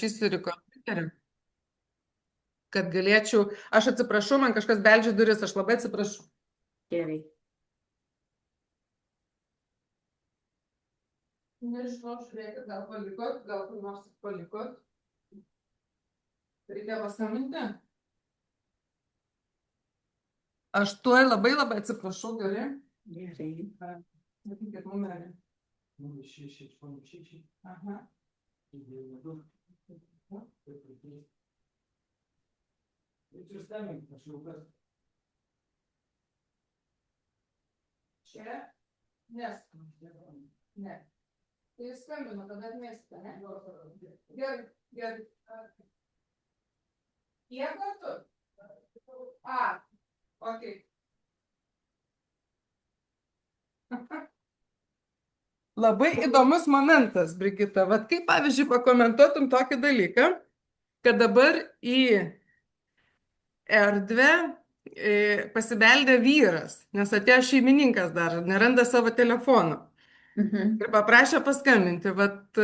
užsirašysiu ir į kompiuterį, kad galėčiau. Aš atsiprašau, man kažkas beldžia duris, aš labai atsiprašau. Gerai. Nežinau, žiūrėkit, gal palikot, gal kur nors palikot. Reikia paskambinti. Aš tuoj labai atsiprašau, gerai? Gerai. Sakykit numerį. 0686. Aha. Jūs skambink, aš jau kas. Čia? Nes. Ne. Tai jūs skambino, tada atmėsite, ne? Gerai, gerai. Kiek kartų? Okei. Labai įdomus momentas, Brigita. Vat kaip, pavyzdžiui, pakomentuotum tokį dalyką, kad dabar į erdvę pasibeldė vyras, nes atėjo šeimininkas dar, neranda savo telefono. Ir paprašė paskambinti. Vat,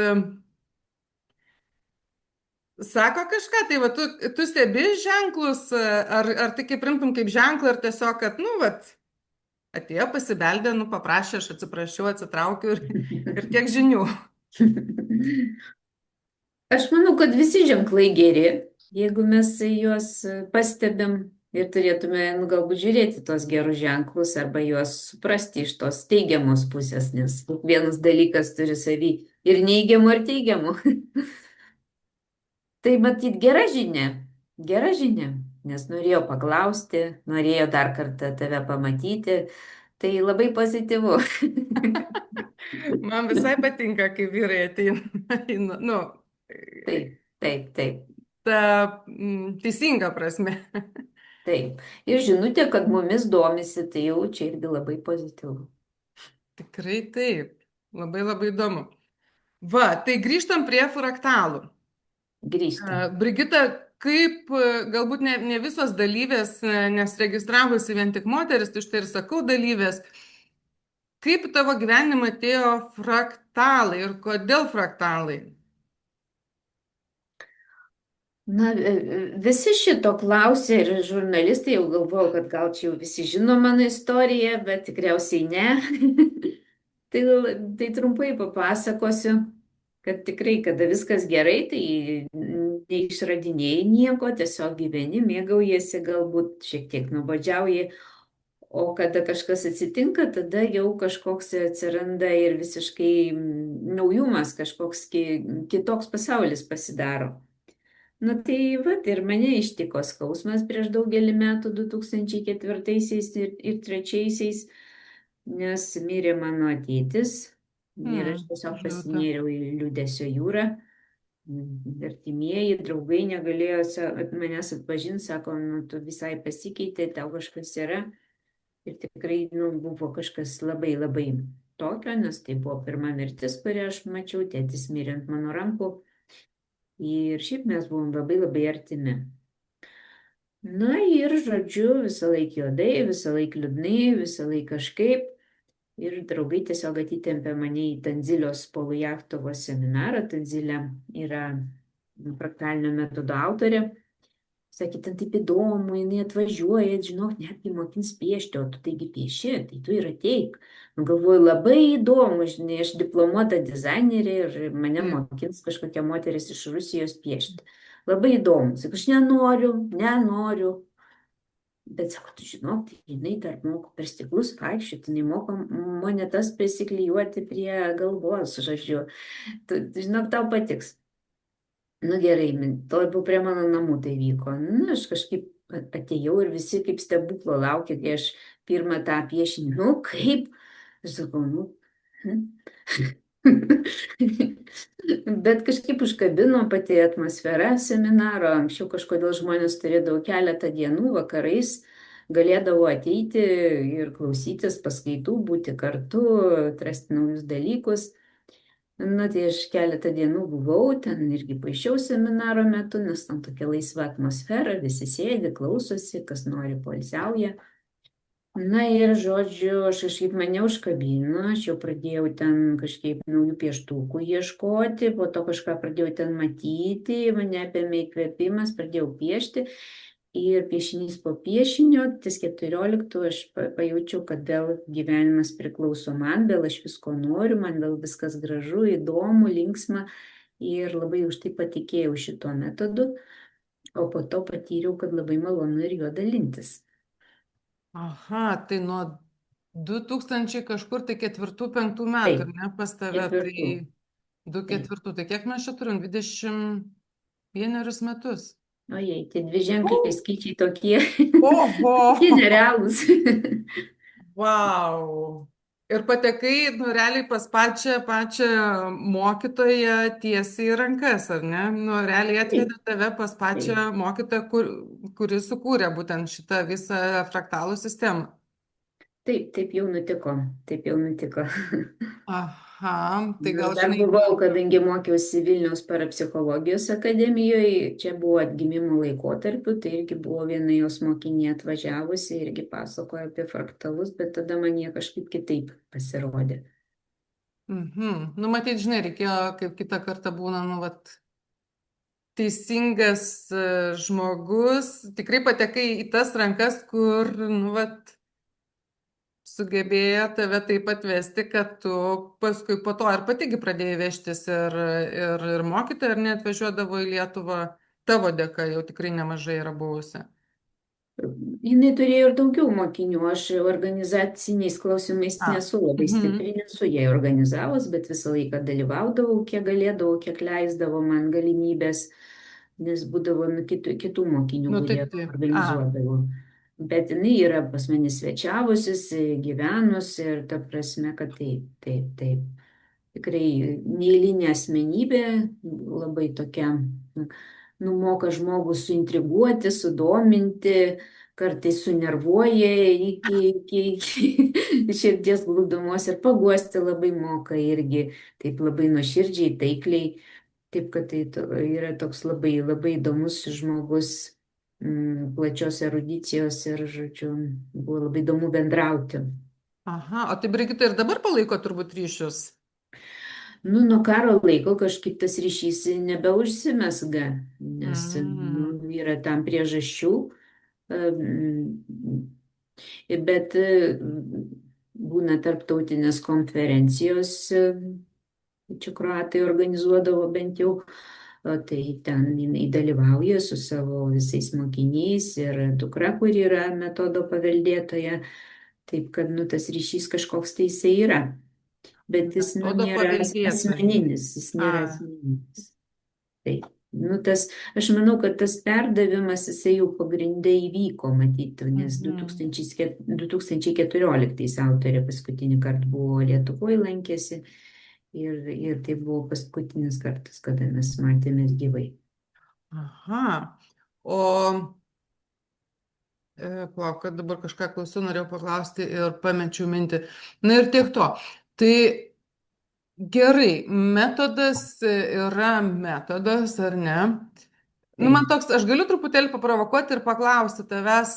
sako kažką, tai va, tu stebi ženklus, ar tai kaip rimtum kaip ženklą, ar tiesiog, kad, nu, vat, atėjo, pasibeldė, nu, paprašė, aš atsiprašiau, atsitraukiu ir tiek žinių. Aš manau, kad visi ženklai geri, jeigu mes juos pastebim ir turėtume, nu, galbūt žiūrėti tos gerus ženklus arba juos suprasti iš tos teigiamos pusės, nes kiekvienas dalykas turi savy ir neigiamų, ir teigiamų. Tai matyt gera žinia, nes norėjo paklausti, norėjo dar kartą tave pamatyti, tai labai pozityvu. Man visai patinka, kai vyrai ateina, nu, Taip. ta teisinga prasme. Taip. Ir žinutė, kad mumis domisi, tai jau čia irgi labai pozityvu. Tikrai taip. Labai įdomu. Va, tai grįžtam prie fraktalų. Grįžtam. Brigita, kaip galbūt ne visos dalyvės, nes registravosi vien tik moteris, tai štai ir sakau dalyvės, kaip tavo gyvenimą atėjo fraktalai ir kodėl fraktalai? Na, visi šito klausė ir žurnalistai, jau galvojau, kad gal čia jau visi žino mano istoriją, bet tikriausiai ne. Tai trumpai papasakosiu, kad tikrai, kada viskas gerai, tai neišradinėjai nieko, tiesiog gyveni, mėgaujasi, galbūt šiek tiek nuobodžiauji, o kada kažkas atsitinka, tada jau kažkoks atsiranda ir visiškai naujumas, kažkoks kitoks pasaulis pasidaro. Na tai vat ir mane ištiko skausmas prieš daugelį metų, 2004-aisiais ir 2003-aisiais, nes mirė mano tėtis ir aš tiesiog pasinėriau į liūdesio jūrą. Artimieji, draugai negalėjo manęs atpažinti, sako, nu tu visai pasikeitė, tau kažkas yra. Ir tikrai buvo kažkas labai tokio, nes tai buvo pirma mirtis, kurią aš mačiau, tėtis mirė ant mano rankų. Ir šiaip mes buvom labai artimi. Na ir, žodžiu, visą laiką juodai, visą laiką liūdnai, visą laiką kažkaip. Ir draugai tiesiog atitempė mane į Tanzilios Polujachtovo seminarą. Tanzilė yra fraktalinio metodo autorė. Sakė, ten taip įdomu, jinai atvažiuoja, žinok, netgi mokins piešti, o tu taigi pieši, tai tu ir ateik. Galvoju, labai įdomu, žinai, aš diplomuota dizainerė ir mane mokins kažkokia moteris iš Rusijos piešti. Labai įdomu, sakau, aš nenoriu. Bet sako, tu žinok, tai jinai dar moka per stiklus vaikščioti, jinai moka monetas prisiklijuoti prie galvos, žodžiu. Tu žinok, tau patiks. Nu gerai, to labiau prie mano namų tai vyko. Nu, aš kažkaip atėjau ir visi kaip stebuklo laukia, kai aš pirmą tą piešinį, nu kaip, aš sakau, Bet kažkaip užkabino pati atmosfera seminaro, anksčiau kažkodėl žmonės turėdavo keletą dienų vakarais, galėdavo ateiti ir klausytis paskaitų, būti kartu, atrasti naujus dalykus. Na, tai aš keletą dienų buvau, ten irgi paišiau seminaro metu, nes ten tokia laisva atmosfera, visi sėdi, klausosi, kas nori poilsiauja. Na ir, žodžiu, aš kažkaip mane užkabino, aš jau pradėjau ten kažkaip naujų pieštukų ieškoti, po to kažką pradėjau ten matyti, mane apėmė įkvėpimas, pradėjau piešti ir piešinys po piešinio, ties 14 aš pajaučiau, kad vėl gyvenimas priklauso man, vėl aš visko noriu, man vėl viskas gražu, įdomu, linksma ir labai už tai patikėjau šito metodu, o po to patyriau, kad labai malonu ir juo dalintis. Aha, tai nuo 2000 kažkur tai ketvirtų, penktų metų, Taip, ne, pas tave, tai ketvirtų. du Taip. ketvirtų, tai kiek mes čia turim, 21 metus. Ojei, tie dviženkliai skaičiai tokie, Oho, tokie nerealūs. wow. Ir patekai, nu, realiai pas pačią mokytoją tiesiai į rankas, ar ne? Nu, realiai Taip, atvedė tave pas taip, pačią mokytoją, kuri sukūrė būtent šitą visą fraktalų sistemą. taip, taip jau nutiko, taip jau nutiko. Aha, tai Aš gal dar žinai. buvau, kadangi mokiausi Vilniaus parapsichologijos akademijoje, čia buvo atgimimo laikotarpiu, tai irgi buvo viena jos mokinė atvažiavusi, irgi pasakojo apie fraktalus, bet tada man jie kažkaip kitaip pasirodė. Mhm. Nu, matyt, žinai, reikėjo, kaip kitą kartą būna, nu, vat, teisingas žmogus, tikrai patekai į tas rankas, kur, nu, vat, sugebėjo tave taip atvesti, kad tu paskui po to ir patigi pradėjai vežtis ir mokytoja, ar net važiuodavo į Lietuvą, tavo dėka jau tikrai nemažai yra buvusi. Jinai turėjo ir daugiau mokinių, aš organizaciniais klausimais A. nesu labai Mhm. stipri, nesu jai organizavus, bet visą laiką dalyvaudavau, kiek galėdavau, kiek leisdavo man galimybės, nes būdavo kitų mokinių, Nu, kurie taip, taip. A. organizuodavo. Bet jinai yra pas mane svečiavusis, gyvenus ir ta prasme, kad taip, taip, taip. Tikrai neeilinė asmenybė, labai tokia, numoka žmogų suintriguoti, sudominti, kartais sunervuoja iki širdies glūdumos ir paguosti labai moka irgi, taip labai nuoširdžiai, taikliai. Taip, kad tai yra toks labai, labai įdomus žmogus, plačios erudicijos ir, žodžiu, buvo labai įdomu bendrauti. Aha, o tai Brigita ir dabar palaiko turbūt ryšius? Nu, nuo karo laiko kažkaip tas ryšys nebeužsimesga, nes nu, Mm. yra tam priežasčių, bet būna tarptautinės konferencijos, čia kroatai organizuodavo bent jau, tai ten jinai dalyvauja su savo visais mokiniais ir dukra, kuri yra metodo paveldėtoja, taip kad nu, tas ryšys kažkoks tai jisai yra. Bet jis nu, Metodo nėra paveldėtojai. asmeninis, jis A. nėra asmeninis. Taip. Nu, aš manau, kad tas perdavimas jisai jau pagrindai įvyko, matyti, nes Mhm. 2014 autorė paskutinį kartą buvo Lietuvoje lankėsi ir tai buvo paskutinis kartas, kada mes matėmės gyvai. Aha. O, palauk, kad dabar kažką klausiau, norėjau paklausti ir pamečiau mintį. Na ir tiek to. Tai gerai, metodas yra metodas, ar ne? Nu, man Taip. toks, aš galiu truputėlį paprovokuoti ir paklausti tavęs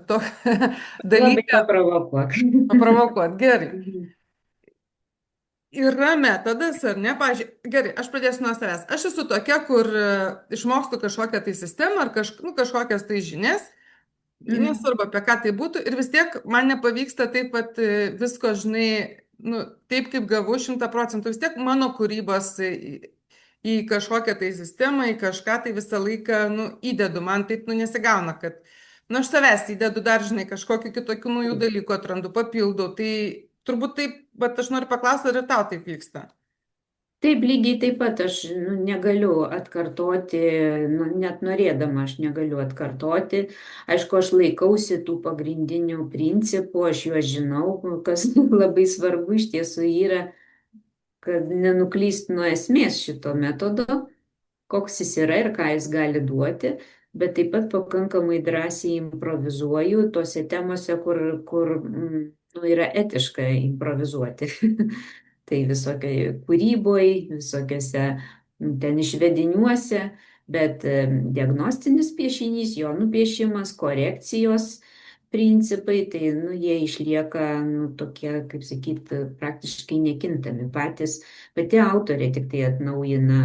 to Labai dalyką, paprovokuok. paprovokuoti. Gerai. Mhm. Yra metodas, ar ne? Pavyzdžiui, gerai, aš pradėsiu nuo savęs. Aš esu tokia, kur išmokstu kažkokią tai sistemą ar kažkokias tai žinias, Mhm. nesvarbu apie ką tai būtų, ir vis tiek man nepavyksta taip pat visko, žinai, nu, taip kaip gavau 100%, vis tiek mano kūrybos į kažkokią tai sistemą, į kažką tai visą laiką, nu, įdedu, man taip, nu, nesigauna, kad, nu, aš savęs įdedu dar, žinai, kažkokiu kitokiu naujų dalykų atrandu, papildau, tai turbūt taip, bet aš noriu paklausti, ar ir tau taip vyksta. Taip, lygiai taip pat aš nu, negaliu atkartoti, nu, net norėdama aš negaliu atkartoti. Aišku, aš laikausi tų pagrindinių principų, aš juos žinau, kas labai svarbu iš tiesų yra, kad nenuklyst nuo esmės šito metodo, koks jis yra ir ką jis gali duoti, bet taip pat pakankamai drąsiai improvizuoju tose temose, kur nu, yra etiška improvizuoti. Tai visokiai kūryboj, visokiose ten išvediniuose, bet diagnostinis piešinys, jo nupiešimas, korekcijos, principai, tai nu, jie išlieka nu, tokie, kaip sakyti, praktiškai nekintami. Pati autorė tik tai atnaujina,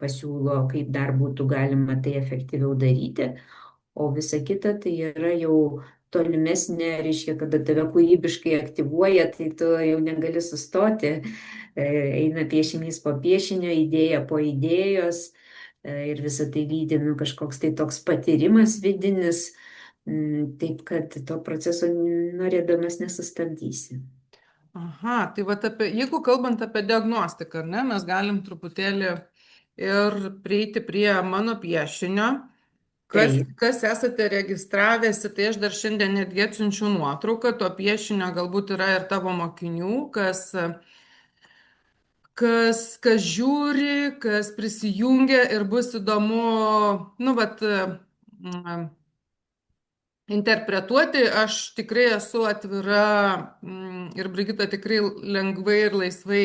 pasiūlo, kaip dar būtų galima tai efektyviau daryti, o visa kita tai yra jau tolimesnė, reiškia, kada tave kūrybiškai aktyvuoja, tai tu jau negali sustoti. Eina piešinys po piešinio, idėja po idėjos ir visą tai lydi nu, kažkoks tai toks patyrimas vidinis. Taip kad to proceso norėdamas nesustabdysi. Aha, tai vat jeigu kalbant apie diagnostiką, ar ne, mes galim truputėlį ir prieiti prie mano piešinio. Taip, Kas esate registravęsi, tai aš dar šiandien netgi atsiunčiu nuotrauką, to piešinio galbūt yra ir tavo mokinių, kas žiūri, kas prisijungia ir bus įdomu, nu, vat, interpretuoti. Aš tikrai esu atvira ir Brigita tikrai lengvai ir laisvai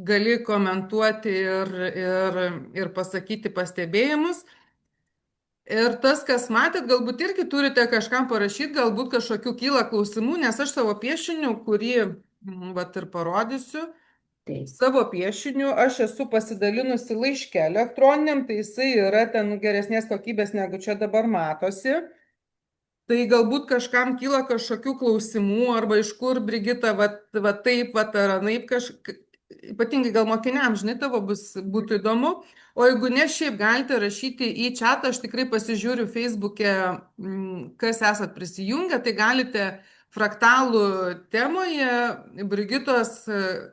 gali komentuoti ir pasakyti pastebėjimus. Ir tas, kas matėt, galbūt irgi turite kažkam parašyti, galbūt kažkokių kyla klausimų, nes aš savo piešiniu, kurį vat ir parodysiu, taip. savo piešiniu aš esu pasidalinusi laiške elektroniniam, tai jisai yra ten geresnės kokybės negu čia dabar matosi. Tai galbūt kažkam kyla kažkokių klausimų, arba iš kur, Brigita, va taip, va ar anaip, ypatingai gal mokiniams, žinai, tavo būtų įdomu. O jeigu ne, šiaip galite rašyti į čatą, aš tikrai pasižiūriu Facebook'e, kas esat prisijungę, tai galite fraktalų temoje Brigitos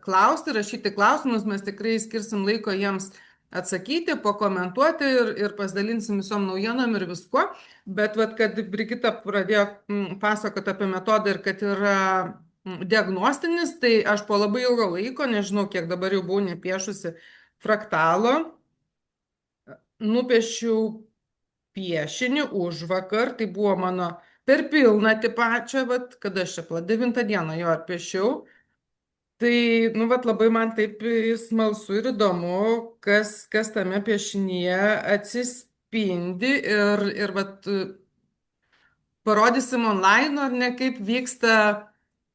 klausti, rašyti klausimus, mes tikrai skirsim laiko jiems atsakyti, pakomentuoti ir pasidalinsim visom naujienom ir viskuo. Bet vat, kad Brigita pradėjo pasakoti apie metodą ir kad yra diagnostinis, tai aš po labai ilgo laiko, nežinau, kiek dabar jau buvau nepiešusi fraktalo, nupiešiau piešinį užvakar, tai buvo mano per pilnatį pačią, vat, kada aš čia 9 dieną jo ar piešiau. Tai, nu, vat, labai man taip smalsu ir įdomu, kas tame piešinyje atsispindi ir vat, parodysim online, ar ne, kaip vyksta,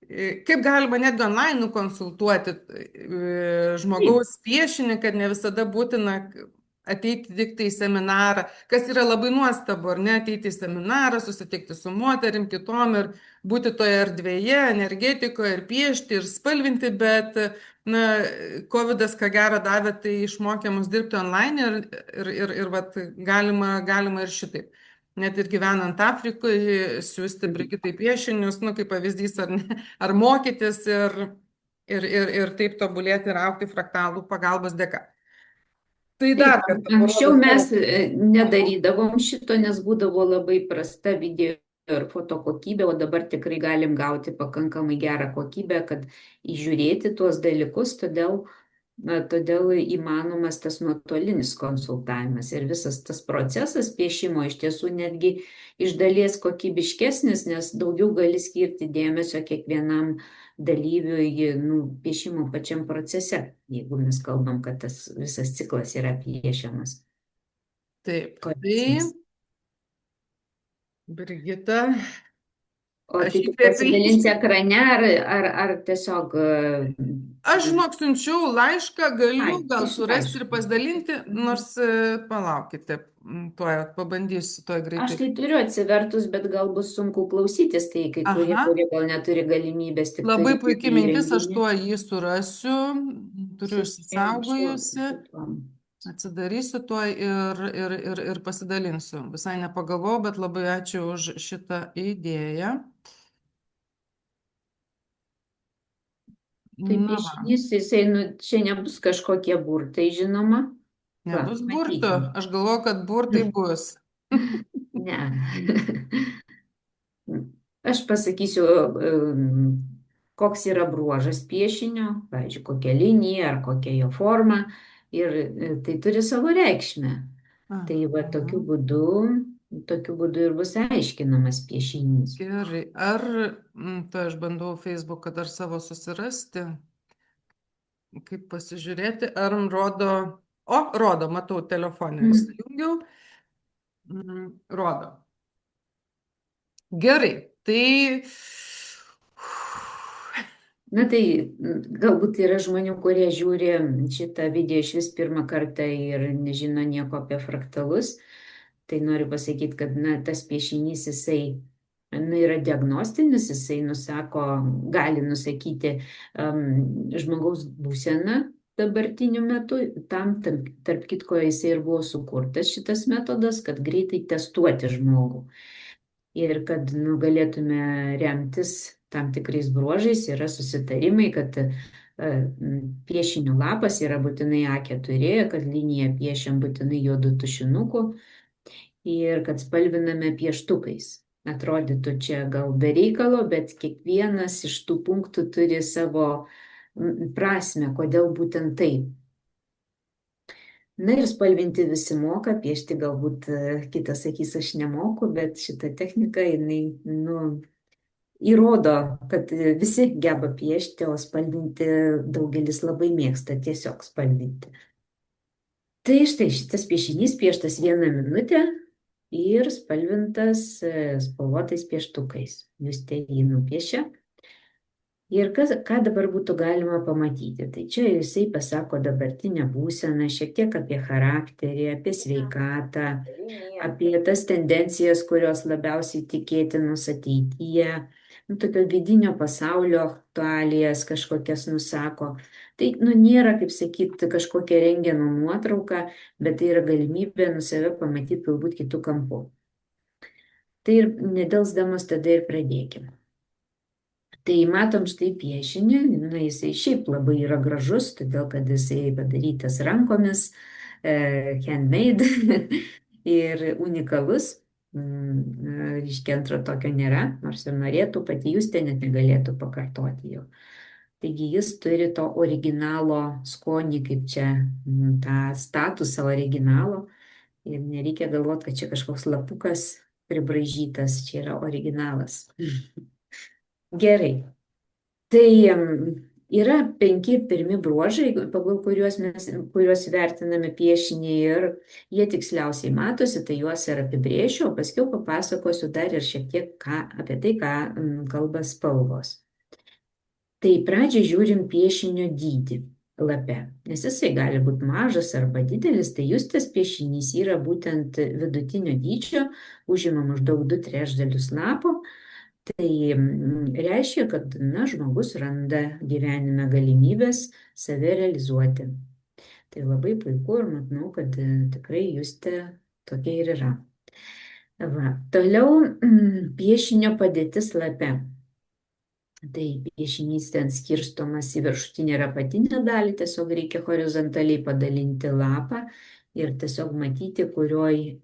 kaip galima netgi online konsultuoti Taip, žmogaus piešinį, kad ne visada būtina ateiti tik tai į seminarą, kas yra labai nuostabu, ar ne, ateiti į seminarą, susitikti su moterim, kitom ir būti toje erdvėje, energetikoje ir piešti ir spalvinti, bet, na, COVID'as, ką gero davė, tai išmokė mus dirbti online ir vat, galima ir šitaip. Net ir gyvenant Afrikoje, siūsti Brigitai piešinius, nu, kaip pavyzdys, ar, ne, ar mokytis ir taip tobulėti ir aukti fraktalų pagalbos dėka. Tai dar taip. kartą Anksčiau parodo mes savo. nedarydavom šito, nes būdavo labai prasta video ir foto kokybė, o dabar tikrai galim gauti pakankamai gerą kokybę, kad įžiūrėti tuos dalykus, todėl įmanomas tas nuotolinis konsultavimas ir visas tas procesas piešimo iš tiesų netgi iš dalies kokybiškesnis, nes daugiau gali skirti dėmesio kiekvienam dalyviui nu, piešimo pačiam procese, jeigu mes kalbam, kad tas visas ciklas yra piešiamas. Taip, tai Kolekcinis. Brigita, O aš tai tik įkvėpiau. pasidalinsi ekrane ar tiesiog. Aš, žinok, siunčiau laišką, galiu Ai, gal iš surasti ir laiško. pasidalinti, Mhm. nors palaukite, tuoj pabandysiu, tuoj Aš greitai. tai turiu atsivertus, bet gal bus sunku klausytis, tai kai Aha, kurie gal neturi galimybės, tik labai turi puikiai mintis, aš įrenginį. tuoj jį surasiu, turiu Susiję anksčiau išsisaugojusi, su tuom. atsidarysiu tuoj ir pasidalinsiu. Visai nepagalvojau, bet labai ačiū už šitą idėją. Tai Na va, piešinys, jisai, nu, čia nebus kažkokie burtai, žinoma. Va, nebus burtų, matyti. aš galvoju, kad burtai bus. Ne. Aš pasakysiu, koks yra bruožas piešinio, pavyzdžiui, kokia linija ar kokia jo forma, ir tai turi savo reikšmę. Tai va Aha. tokiu būdu ir bus aiškinamas piešinys. Gerai, tai aš bandau Facebooką dar savo susirasti, kaip pasižiūrėti, ar rodo, rodo, matau, telefonę Mm. įsijungiau, rodo. Gerai, tai Na tai galbūt yra žmonių, kurie žiūri šitą video iš vis pirmą kartą ir nežino nieko apie fraktalus. Tai noriu pasakyti, kad na, tas piešinys jisai yra diagnostinis, jisai nusako, gali nusakyti žmogaus būseną dabartiniu metu. Tarp kitko, jisai ir buvo sukurtas šitas metodas, kad greitai testuoti žmogų. Ir kad galėtume remtis tam tikrais bruožais, yra susitarimai, kad piešinių lapas yra būtinai A4, kad liniją piešiam būtinai juodu tušinuku ir kad spalviname pieštukais. Atrodytų čia gal be reikalo, bet kiekvienas iš tų punktų turi savo prasme, kodėl būtent taip. Na ir spalvinti visi moka, piešti galbūt kitas sakys, aš nemoku, bet šita technika, jinai, įrodo, kad visi geba piešti, o spalvinti daugelis labai mėgsta tiesiog spalvinti. Tai štai šitas piešinys pieštas 1 minutę ir spalvintas spalvotais pieštukais. Justė jį nupiešė. Ir ką dabar būtų galima pamatyti? Tai čia jisai pasako dabartinę būseną, šiek tiek apie charakterį, apie sveikatą, apie tas tendencijas, kurios labiausiai tikėtinos ateityje, tokio vidinio pasaulio aktualijas kažkokias nusako. Tai nėra, kaip sakyti, kažkokia rentgeno nuotrauka, bet tai yra galimybė save pamatyti galbūt kitų kampų. Tai ir nedelsdamas tada ir pradėkime. Tai matom štai piešinį, jisai šiaip labai yra gražus, todėl kad jisai padarytas rankomis, handmade ir unikalus. Reiškia, antro tokio nėra, nors ir norėtų, pati Justė net negalėtų pakartoti jo. Taigi jis turi to originalo skonį, kaip čia tą statusą originalo. Ir nereikia galvoti, kad čia kažkoks lapukas pribraižytas, čia yra originalas. Gerai. Tai yra 5 pirmi bruožai, pagal kuriuos vertiname piešinį ir jie tiksliausiai matosi, tai juos ir apibrėšiu, o paskui papasakosiu dar ir šiek tiek apie tai, ką kalba spalvos. Tai pradžiai žiūrim piešinio dydį lape, nes jisai gali būti mažas arba didelis, tai Justės piešinys yra būtent vidutinio dydžio, užima maždaug 2/3 lapo. Tai reiškia, kad žmogus randa gyvenime galimybės save realizuoti. Tai labai puiku ir matau, kad tikrai Justė tokia ir yra. Va. Toliau piešinio padėtis lape. Tai piešinys ten skirstomas į viršutinę ir apatinę dalį, tiesiog reikia horizontaliai padalinti lapą ir tiesiog matyti, kurioj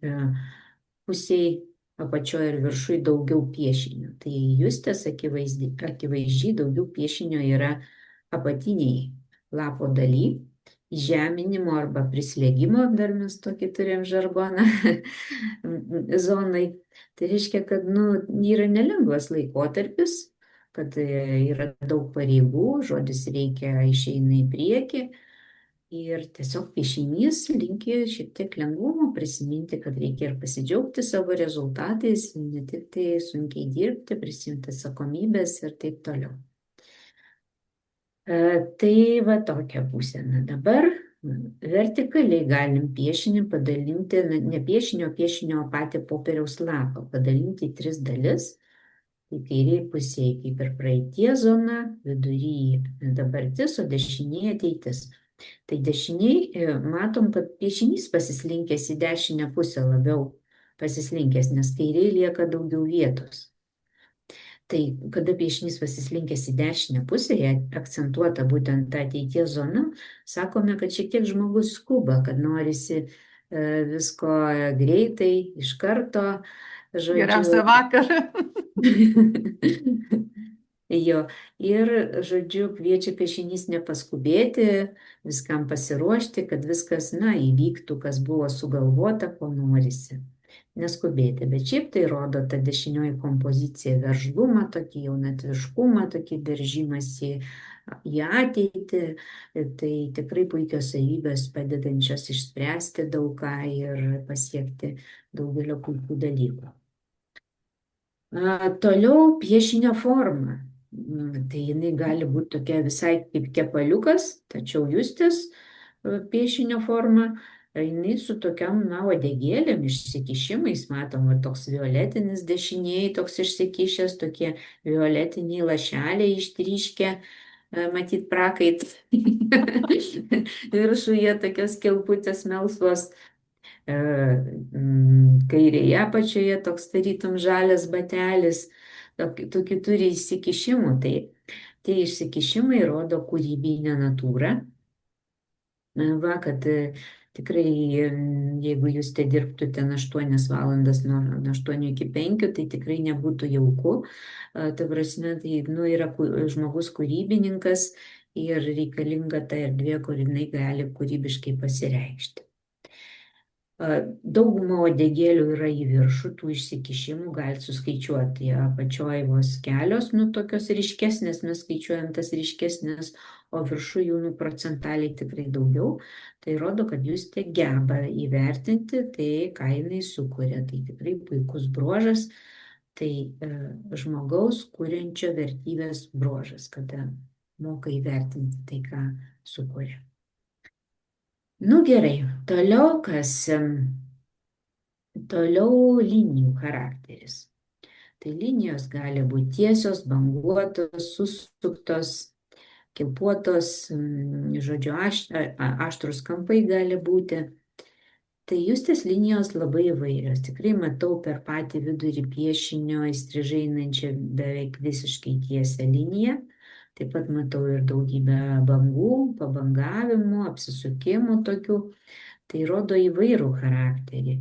pusėje apačioje ir viršui daugiau piešinių. Tai Justės akivaizdžiai daugiau piešinio yra apatiniai lapo daly, žeminimo arba prislėgimo, dar mes tokį turėjom žargoną, zonai. Tai reiškia, kad yra nelengvas laikotarpis, kad yra daug pareigų, žodis reikia išeina į priekį. Ir tiesiog piešinys linki šiek tiek lengvumo prisiminti, kad reikia ir pasidžiaugti savo rezultatais, ne tik tai sunkiai dirbti, prisimti atsakomybės ir taip toliau. Tai va tokia būsena. Dabar vertikaliai galim piešinį padalinti, ne piešinio, piešinio patį popieriaus lapą, padalinti į 3 dalis. Tai kairiai pusėje kaip ir praeities zona, vidury dabartis, o dešinėje ateitis. Tai dešiniai matom, kad piešinys pasislinkęs į dešinę pusę labiau pasislinkęs, nes kairiai lieka daugiau vietos. Tai kada piešinys pasislinkęs į dešinę pusę, akcentuota būtent ta ateities zona, sakome, kad šiek tiek žmogus skuba, kad norisi visko greitai, iš karto. Geriausia vakar. Jo, ir, kviečia piešinys nepaskubėti, viskam pasiruošti, kad viskas, įvyktų, kas buvo sugalvota, ko norisi. Neskubėti, bet šiaip tai rodo ta dešinioji kompozicija veržlumą, tokį jaunatviškumą, tokį veržimąsi į ateitį. Tai tikrai puikios savybės padedančios išspręsti daug ką ir pasiekti daugelio puikių dalykų. Toliau piešinio forma. Tai jinai gali būti tokia visai kaip kepaliukas, tačiau justės piešinio forma, jinai su tokiam, na, uodegėlėm, išsikišimais, matom, va, toks violetinis dešiniai, toks išsikišęs, tokie violetiniai lašeliai ištryškę, matyt, prakait. Viršuje tokios kelputės melsvos. Kairėje apačioje toks tarytum žalias batelis, tokių turi įsikišimų. Tai tie išsikišimai rodo kūrybinę natūrą. Va, kad tikrai, jeigu jūs te dirbtų ten 8 valandas nuo 8 iki 5, tai tikrai nebūtų jauku. Ta prasme, tai nu, yra žmogus kūrybininkas ir reikalinga ta erdvė, kur jinai gali kūrybiškai pasireikšti. Dauguma uodegėlių yra į viršų, tų išsikišimų galite suskaičiuoti. Apačioje vos kelios, nu tokios ryškesnės, mes skaičiuojam tas ryškesnės, o viršų jų nu procentaliai tikrai daugiau. Tai rodo, kad jūs te geba įvertinti tai, ką jinai sukuria. Tai tikrai puikus bruožas, tai žmogaus kuriančio vertybės bruožas, kada moka įvertinti tai, ką sukuria. Nu gerai, toliau kas? Toliau linijų charakteris. Tai linijos gali būti tiesios, banguotos, susuktos, kilpuotos, žodžiu, aštrus kampai gali būti. Tai justės linijos labai įvairios. Tikrai matau per patį vidurį piešinio įstrižai einančią beveik visiškai tiesią liniją. Taip pat matau ir daugybę bangų, pabangavimų, apsisukimų tokių. Tai rodo įvairų charakterį,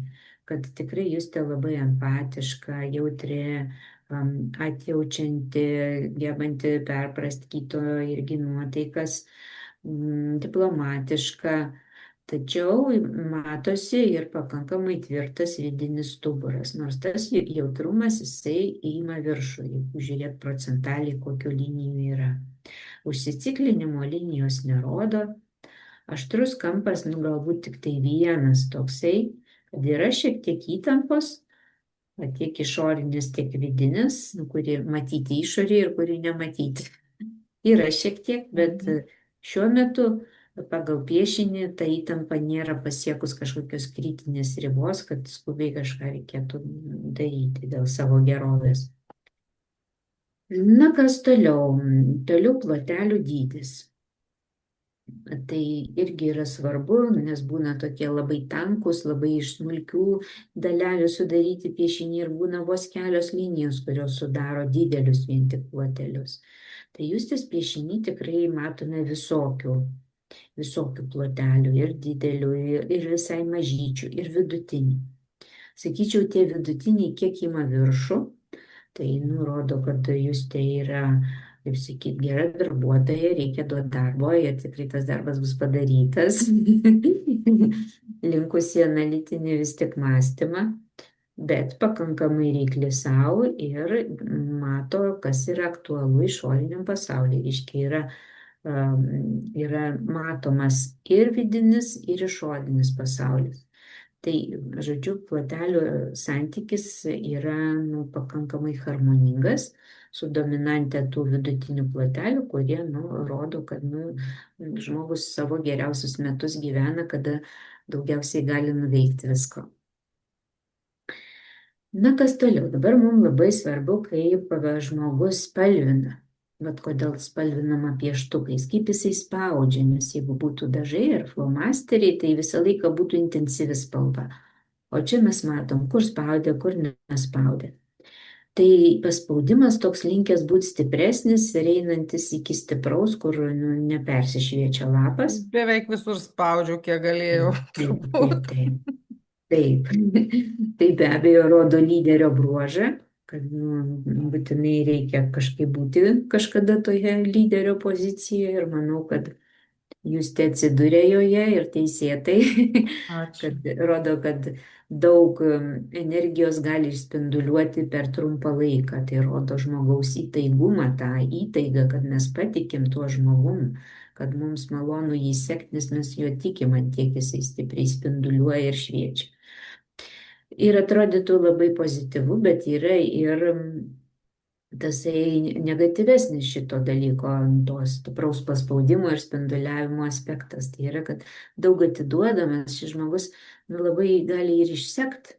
kad tikrai justė labai empatiška, jautri, atjaučianti, gebanti perprasti kito irgi nuotaikas, diplomatiška. Tačiau matosi ir pakankamai tvirtas vidinis stuburas, nors tas jautrumas jisai įima viršų, jeigu žiūrėt procentaliai, kokio linijų yra. Užsiciklinimo linijos nerodo, aštrus kampas, nu galbūt tik tai vienas toksai, kad yra šiek tiek įtampos, tiek išorinis, tiek vidinis, kuri matyti išorį ir kuri nematyti. Yra šiek tiek, bet šiuo metu pagal piešinį ta įtampa nėra pasiekus kažkokios kritinės ribos, kad skubiai kažką reikėtų daryti dėl savo gerovės. Na kas toliau? Toliau plotelių dydis. Tai irgi yra svarbu, nes būna tokie labai tankus, labai iš smulkių dalelių sudaryti piešiniai ir būna vos kelios linijos, kurios sudaro didelius vien tik plotelius. Tai justės piešiniai tikrai matome visokių plotelių, ir didelių, ir visai mažyčių, ir vidutinių. Sakyčiau, tie vidutiniai kiek ima viršų, tai nurodo, kad justė yra, kaip sakyt, gera darbuotoja, reikia duoti darbo ir tikrai tas darbas bus padarytas. Linkusi analitinį vis tik mąstymą, bet pakankamai reikli savo ir mato, kas yra aktualu išoriniam pasauliui. Reiškia, yra matomas ir vidinis, ir išorinis pasaulis. Tai, žodžiu, plotelių santykis yra pakankamai harmoningas su dominante tų vidutinių plotelių, kurie rodo, kad žmogus savo geriausius metus gyvena, kada daugiausiai gali nuveikti visko. Na, kas toliau? Dabar mums labai svarbu, kaip žmogus spalvina. Bet kodėl spalvinama pieštukais, kaip jisai spaudžia, nes jeigu būtų dažai ar flomasteriai, tai visą laiką būtų intensyvi spalva. O čia mes matom, kur spaudė, kur nespaudė. Tai paspaudimas toks linkęs būti stipresnis ir einantis iki stipraus, kur nepersišviečia lapas. Beveik visur spaudžiau, kiek galėjau. Taip. Tai be abejo rodo lyderio bruožą, kad būtinai reikia kažkaip būti kažkada toje lyderio pozicijoje ir manau, kad jūs te atsidūrė joje ir teisėtai, kad rodo, kad daug energijos gali išspinduliuoti per trumpą laiką. Tai rodo žmogaus įtaigumą, tą įtaigą, kad mes patikim tuo žmogum, kad mums malonu jį sekti, nes mes jo tikim, ant tiek jisai stipriai spinduliuoja ir šviečia. Ir atrodytų labai pozityvu, bet yra ir tasai negatyvesnis šito dalyko, tos stipraus paspaudimo ir spinduliavimo aspektas. Tai yra, kad daug atiduodamas šis žmogus labai gali ir išsekti.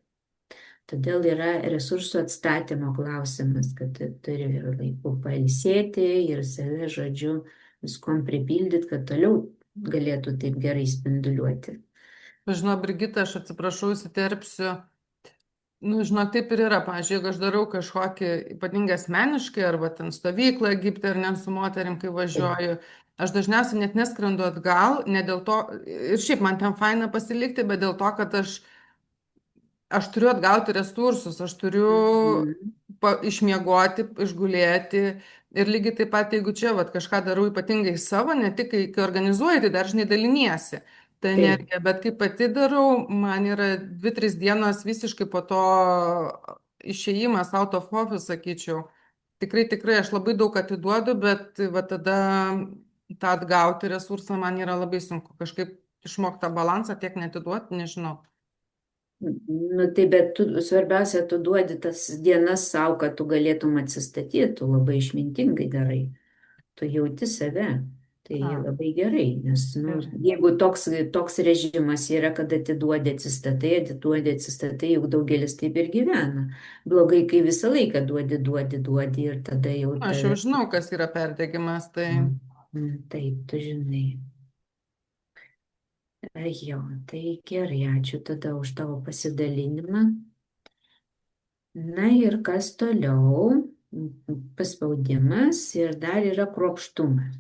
Todėl yra resursų atstatymo klausimas, kad turi laiku pailsėti ir save, žodžiu, viskom pripildyti, kad toliau galėtų taip gerai spinduliuoti. Žinau, Brigita, aš atsiprašau, įsiterpsiu. Nu, žinok, taip ir yra. Pavyzdžiui, jeigu aš darau kažkokį ypatingai asmeniškai, arba ten stovyklą Egipte, ar ne su moterim, kai važiuoju, aš dažniausiai net neskrendu atgal, ne dėl to, ir šiaip man ten faina pasilikti, bet dėl to, kad aš turiu atgauti resursus, aš turiu Mhm. išmiegoti, išgulėti. Ir lygiai taip pat, jeigu čia vat, kažką darau ypatingai savo, ne tik kai organizuoji, tai dažnai daliniesi tą Taip. energiją, bet kai pati darau, man yra 2-3 dienos visiškai po to išėjimas out of office, sakyčiau. Tikrai, tikrai aš labai daug atiduodu, bet va tada tą atgauti resursą man yra labai sunku. Kažkaip išmokti tą balansą, tiek netiduoti, nežinau. Nu, tai bet svarbiausia, tu duodi tas dienas savo, kad tu galėtum atsistatyti, tu labai išmintingai darai, tu jauti save, tai A, labai gerai, nes nu, gerai. jeigu toks režimas yra, kad atiduodi, atsistatai, juk daugelis taip ir gyvena. Blogai, kai visą laiką duodi ir tada jau Aš jau tave. žinau, kas yra perdegimas, tai Taip, tu žinai. Jo, tai gerai, ačiū tada už tavo pasidalinimą. Na ir kas toliau? Paspaudimas ir dar yra kruopštumas.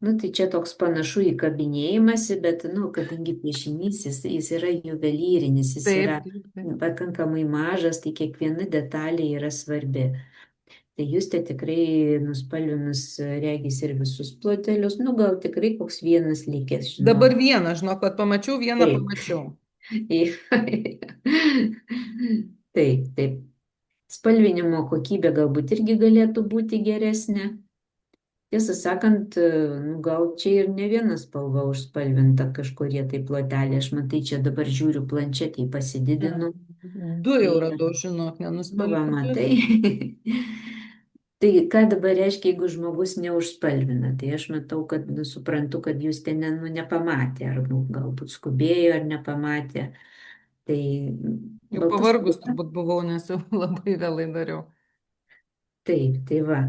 Nu, tai čia toks panašu į kabinėjimąsi, bet, nu, kadangi piešinys, jis yra juvelyrinis, jis yra taip, taip, taip. pakankamai mažas, tai kiekviena detalė yra svarbi. Tai jūs te tikrai nuspalvinus, regis ir visus plotelius, nu, gal tikrai koks vienas likęs, žinau. Dabar vieną, žinok, kad pamačiau, vieną Taip. pamačiau. Taip, taip. Spalvinimo kokybė galbūt irgi galėtų būti geresnė. Tiesą sakant, nu, gal čia ir ne viena spalva užspalvinta kažkurie tai ploteliai. Aš matai, čia dabar žiūriu planšetį, pasididinu. Du jau Ir, radau, žinok, nu, va, nenuspalvintus. matai. Tai ką dabar reiškia, jeigu žmogus neužspalvina? Tai aš matau, kad nu, suprantu, kad jūs ten nu, nepamatė, ar nu, galbūt skubėjo, ar nepamatė. Tai Jau baltas pavargus spalva. turbūt buvau, nes jau labai vėlai dariau. Taip, tai va.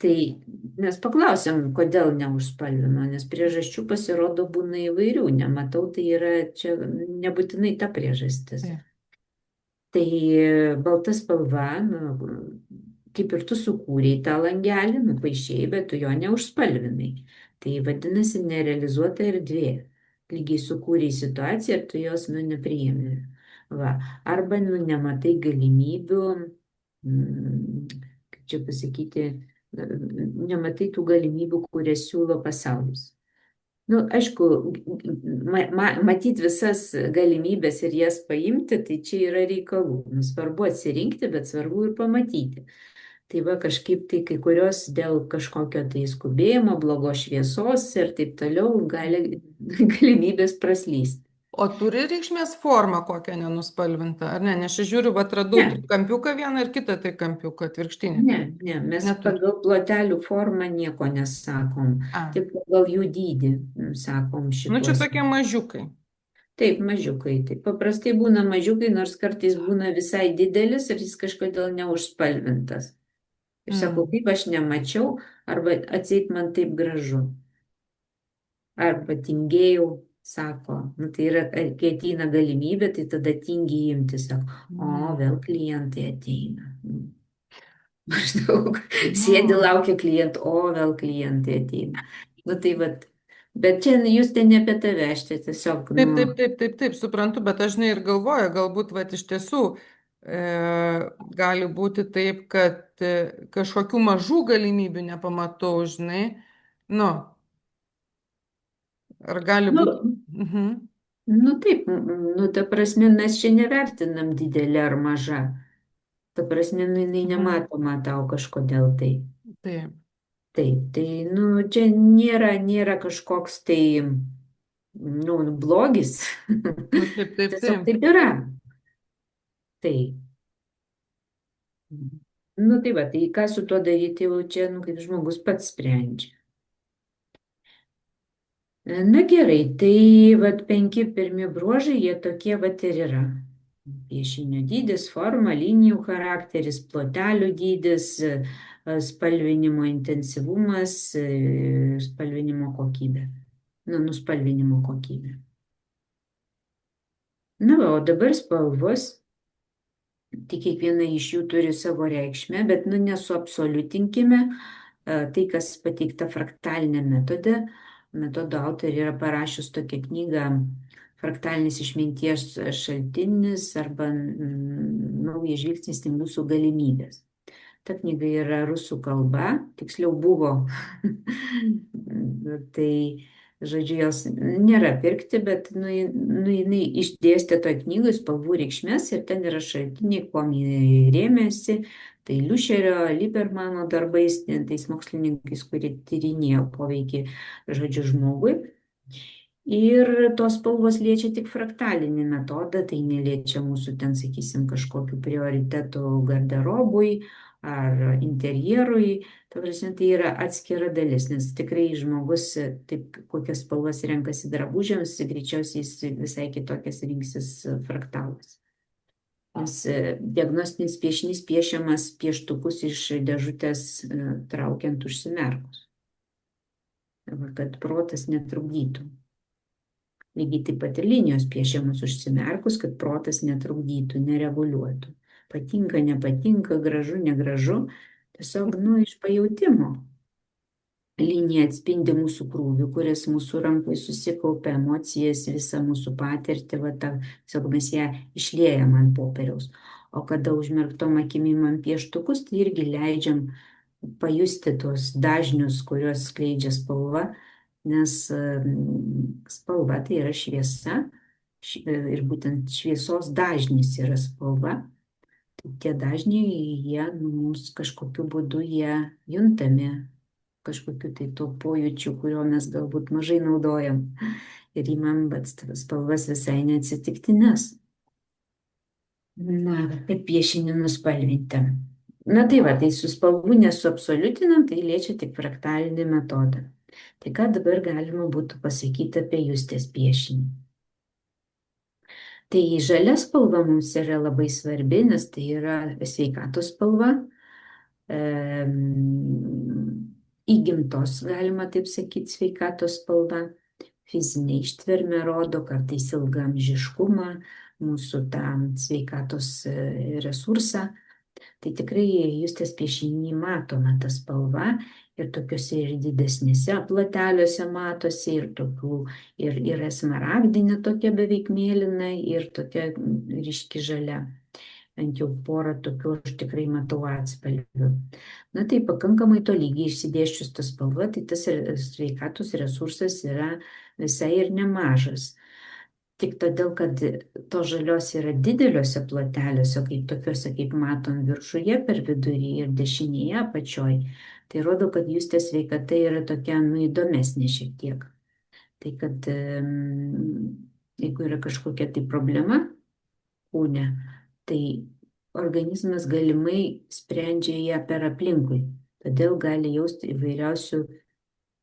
Tai mes paklausėm, kodėl neužspalvino, nes priežasčių pasirodo būna įvairių. Nematau, tai yra čia nebūtinai ta priežastis. Taip. Tai balta spalva, nu, kaip ir tu sukūrei tą langelį, nupaišėjai, bet tu jo neužspalvinai. Tai vadinasi nerealizuota erdvė. Lygiai sukūrei situaciją ir tu jos nepriėmė. Va. Arba nematai galimybių, kaip čia pasakyti, nematai tų galimybių, kurias siūlo pasaulis. Nu, aišku, matyti visas galimybės ir jas paimti, tai čia yra reikalų. Nu, svarbu atsirinkti, bet svarbu ir pamatyti. Tai va kažkaip tai kai kurios dėl kažkokio tai skubėjimo, blogos šviesos ir taip toliau galimybės praslysti. O turi reikšmės formą kokią nenuspalvintą, ar ne? Nes aš žiūriu, va, radau Ne, trikampiuką vieną ir kitą trikampiuką, atvirkštinį. mes Neturi. pagal plotelių formą nieko nesakom, A, tik pagal jų dydį sakom nu čia šituos. tokie mažiukai. Taip, mažiukai. Taip, paprastai būna mažiukai, nors kartais būna visai didelis ir jis kažkodėl neužspalvintas. Ir sakau, Mm. kaip aš nemačiau, arba atseit man taip gražu. Arba tingėjau, sako. Nu, tai yra, kai ateina galimybė, tai tada tingi imti, sako, o vėl klientai ateina. Maždaug sėdi, Nu. laukia klientų, o vėl klientai ateina. Nu, tai vat, bet čia jūs ten ne apie tave, aš čia tiesiog, Taip, nu, taip, taip, taip, taip, suprantu, bet aš žinai ir galvoju, galbūt vat, iš tiesų gali būti taip, kad kažkokių mažų galimybių nepamatau, žinai. Nu, ar gali nu, būti. Mhm. nu taip, nu, ta prasme, mes čia nevertinam didelė ar maža. Ta prasme, nu, jinai Mhm. nematoma tau kažkodėl tai. Taip. Taip, tai, nu, čia nėra kažkoks tai, nu, blogis. Nu, taip, taip, Tiesiog taip. taip yra. Tai. Nu tai va, tai ką su tuo daryti jau čia, nu kaip žmogus pats sprendžia. Na gerai, tai vat 5 pirmi bruožai, jie tokie vat ir yra. Piešinio dydis, forma, linijų charakteris, plotelių dydis, spalvinimo intensyvumas, spalvinimo kokybė. Nuspalvinimo kokybė. Na va, o dabar spalvos. Tai kiekviena iš jų turi savo reikšmę, bet nesuabsoliutinkime tai, kas pateikta fraktalinė metode. Metodo autorė yra parašius tokią knygą Fraktalinis išminties šaltinis arba naujas žvilgsnis į mūsų galimybės. Ta knyga yra rusų kalba, tiksliau buvo. Tai, žodžiu, jos nėra pirkti, bet jinai išdėstė toj knygoj spalvų reikšmės ir ten yra šaltiniai, kuom jie rėmėsi. Tai Liušerio, Libermano darbais, tais mokslininkais, kurie tyrinėjo poveikį, žodžiu, žmogui. Ir tos spalvos liečia tik fraktalinį metodą, tai neliečia mūsų ten, sakysim, kažkokių prioritetų garderobui ar interjerui. Ta prasme, tai yra atskira dalis, nes tikrai žmogus, taip kokias spalvas renkasi drabužiams, greičiausiai jis visai kitokias rinksis fraktalas. Nes diagnostinis piešinys piešiamas pieštukus iš dėžutės traukiant užsimerkus, kad protas netrukdytų. Lygiai taip pat ir linijos piešiamos užsimerkus, kad protas netrukdytų, nereguliuotų. Patinka, nepatinka, gražu, negražu, tiesiog, iš pajautimo. Linija atspindi mūsų krūvį, kuris mūsų rankai susikaupia, emocijas, visą mūsų patirtį, tiesiog mes ją išliejam ant popieriaus. O kada užmerktom akim imam pieštukus, tai irgi leidžiam pajusti tuos dažnius, kuriuos skleidžia spalva, nes spalva tai yra šviesa ir būtent šviesos dažnis yra spalva. Tie dažniai, jie mums kažkokiu būdu jie juntami, kažkokiu tai to pojūčiu, kurio mes galbūt mažai naudojam. Ir imam spalvas visai neatsitiktinės. Kaip piešinį nuspalvinti. Tai su spalvų nesuabsoliutinam, tai liečia tik fraktalinį metodą. Tai ką dabar galima būtų pasakyti apie justės piešinį? Tai žalia spalva mums yra labai svarbi, nes tai yra sveikatos spalva. Įgimtos, galima taip sakyti, sveikatos spalva. Fizinė ištvermė rodo, kartais ilgaamžiškumą, mūsų tą sveikatos resursą. Tai tikrai justės piešiny matoma ta spalva ir tokiuose ir didesnėse ploteliuose matosi ir tokių, ir smaragdinė tokia beveik mėlyna ir tokia ryški žalia. Bent jau porą tokių aš tikrai matau atspalvių. Tai pakankamai tolygiai išsidėsčius ta spalva, tai tas sveikatos resursas yra visai ir nemažas. Tik todėl, kad to žalios yra dideliuose ploteliuose, kaip tokiuose, kaip matom viršuje per vidurį ir dešinėje apačioj, tai rodo, kad justės sveikata yra tokia, įdomesnė šiek tiek. Tai kad jeigu yra kažkokia tai problema kūne, tai organizmas galimai sprendžia ją per aplinkui. Todėl gali jausti įvairiausių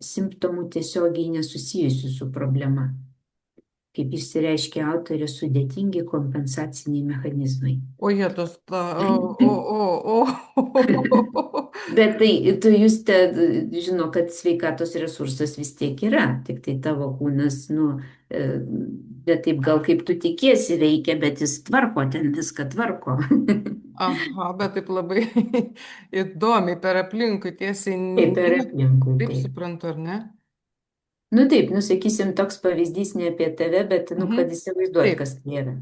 simptomų tiesiogiai nesusijusių su problema. Kaip išsireiškia autorė, sudėtingi kompensaciniai mechanizmai. Bet tai tu Juste žino, kad sveikatos resursas vis tiek yra, tik tai tavo kūnas, bet taip gal kaip tu tikiesi veikia, bet jis tvarko, ten viską tvarko. Aha, bet taip labai įdomiai per aplinkui tiesiai. Taip, per aplinkui. Taip suprantu, ar ne? Taip, sakysim, toks pavyzdys ne apie tave, bet, kad įsivaizduoji, kas tai yra.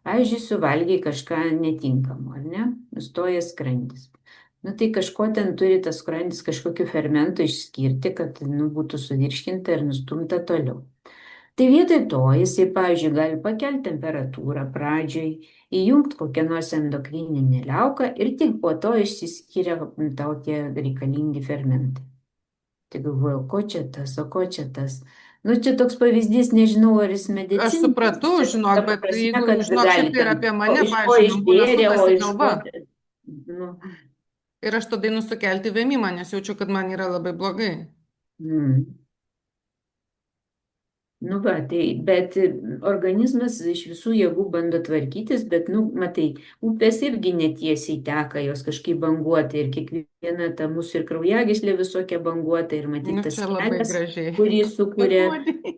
Pavyzdžiui, suvalgiai kažką netinkamo, ar ne? Nustoja skrandis. Tai kažko ten turi tas skrandis kažkokiu fermentu išskirti, kad, būtų suvirškinta ir nustumta toliau. Tai vietoj to jisai, pavyzdžiui, gali pakelti temperatūrą pradžioj, įjungti kokią nors endokrininę liauką ir tik po to išsiskiria tau tie reikalingi fermentai. Tai galvoju, ko čia tas, Nu, čia toks pavyzdys, nežinau, ar jis Aš medicininis, supratau, čia žinok, ta bet prasme, jeigu, kad žinok, šiaip gali tai yra ten, apie o mane, iš ko pavyzdžiui, man būna išbėrė, o sukasi iš galva ko, nu, ir aš tada einu sukelti vėmimą, nes jaučiu, kad man yra labai blogai. mm. Nu va, tai, bet organizmas iš visų jėgų bando tvarkytis, bet, nu, matai, upės irgi netiesiai teka, jos kažkaip banguotai ir kiekviena ta mūsų ir kraujagyslė visokia banguota ir matyt Nu, tas čia labai kelias, gražiai. kurį sukuria, Paguodei.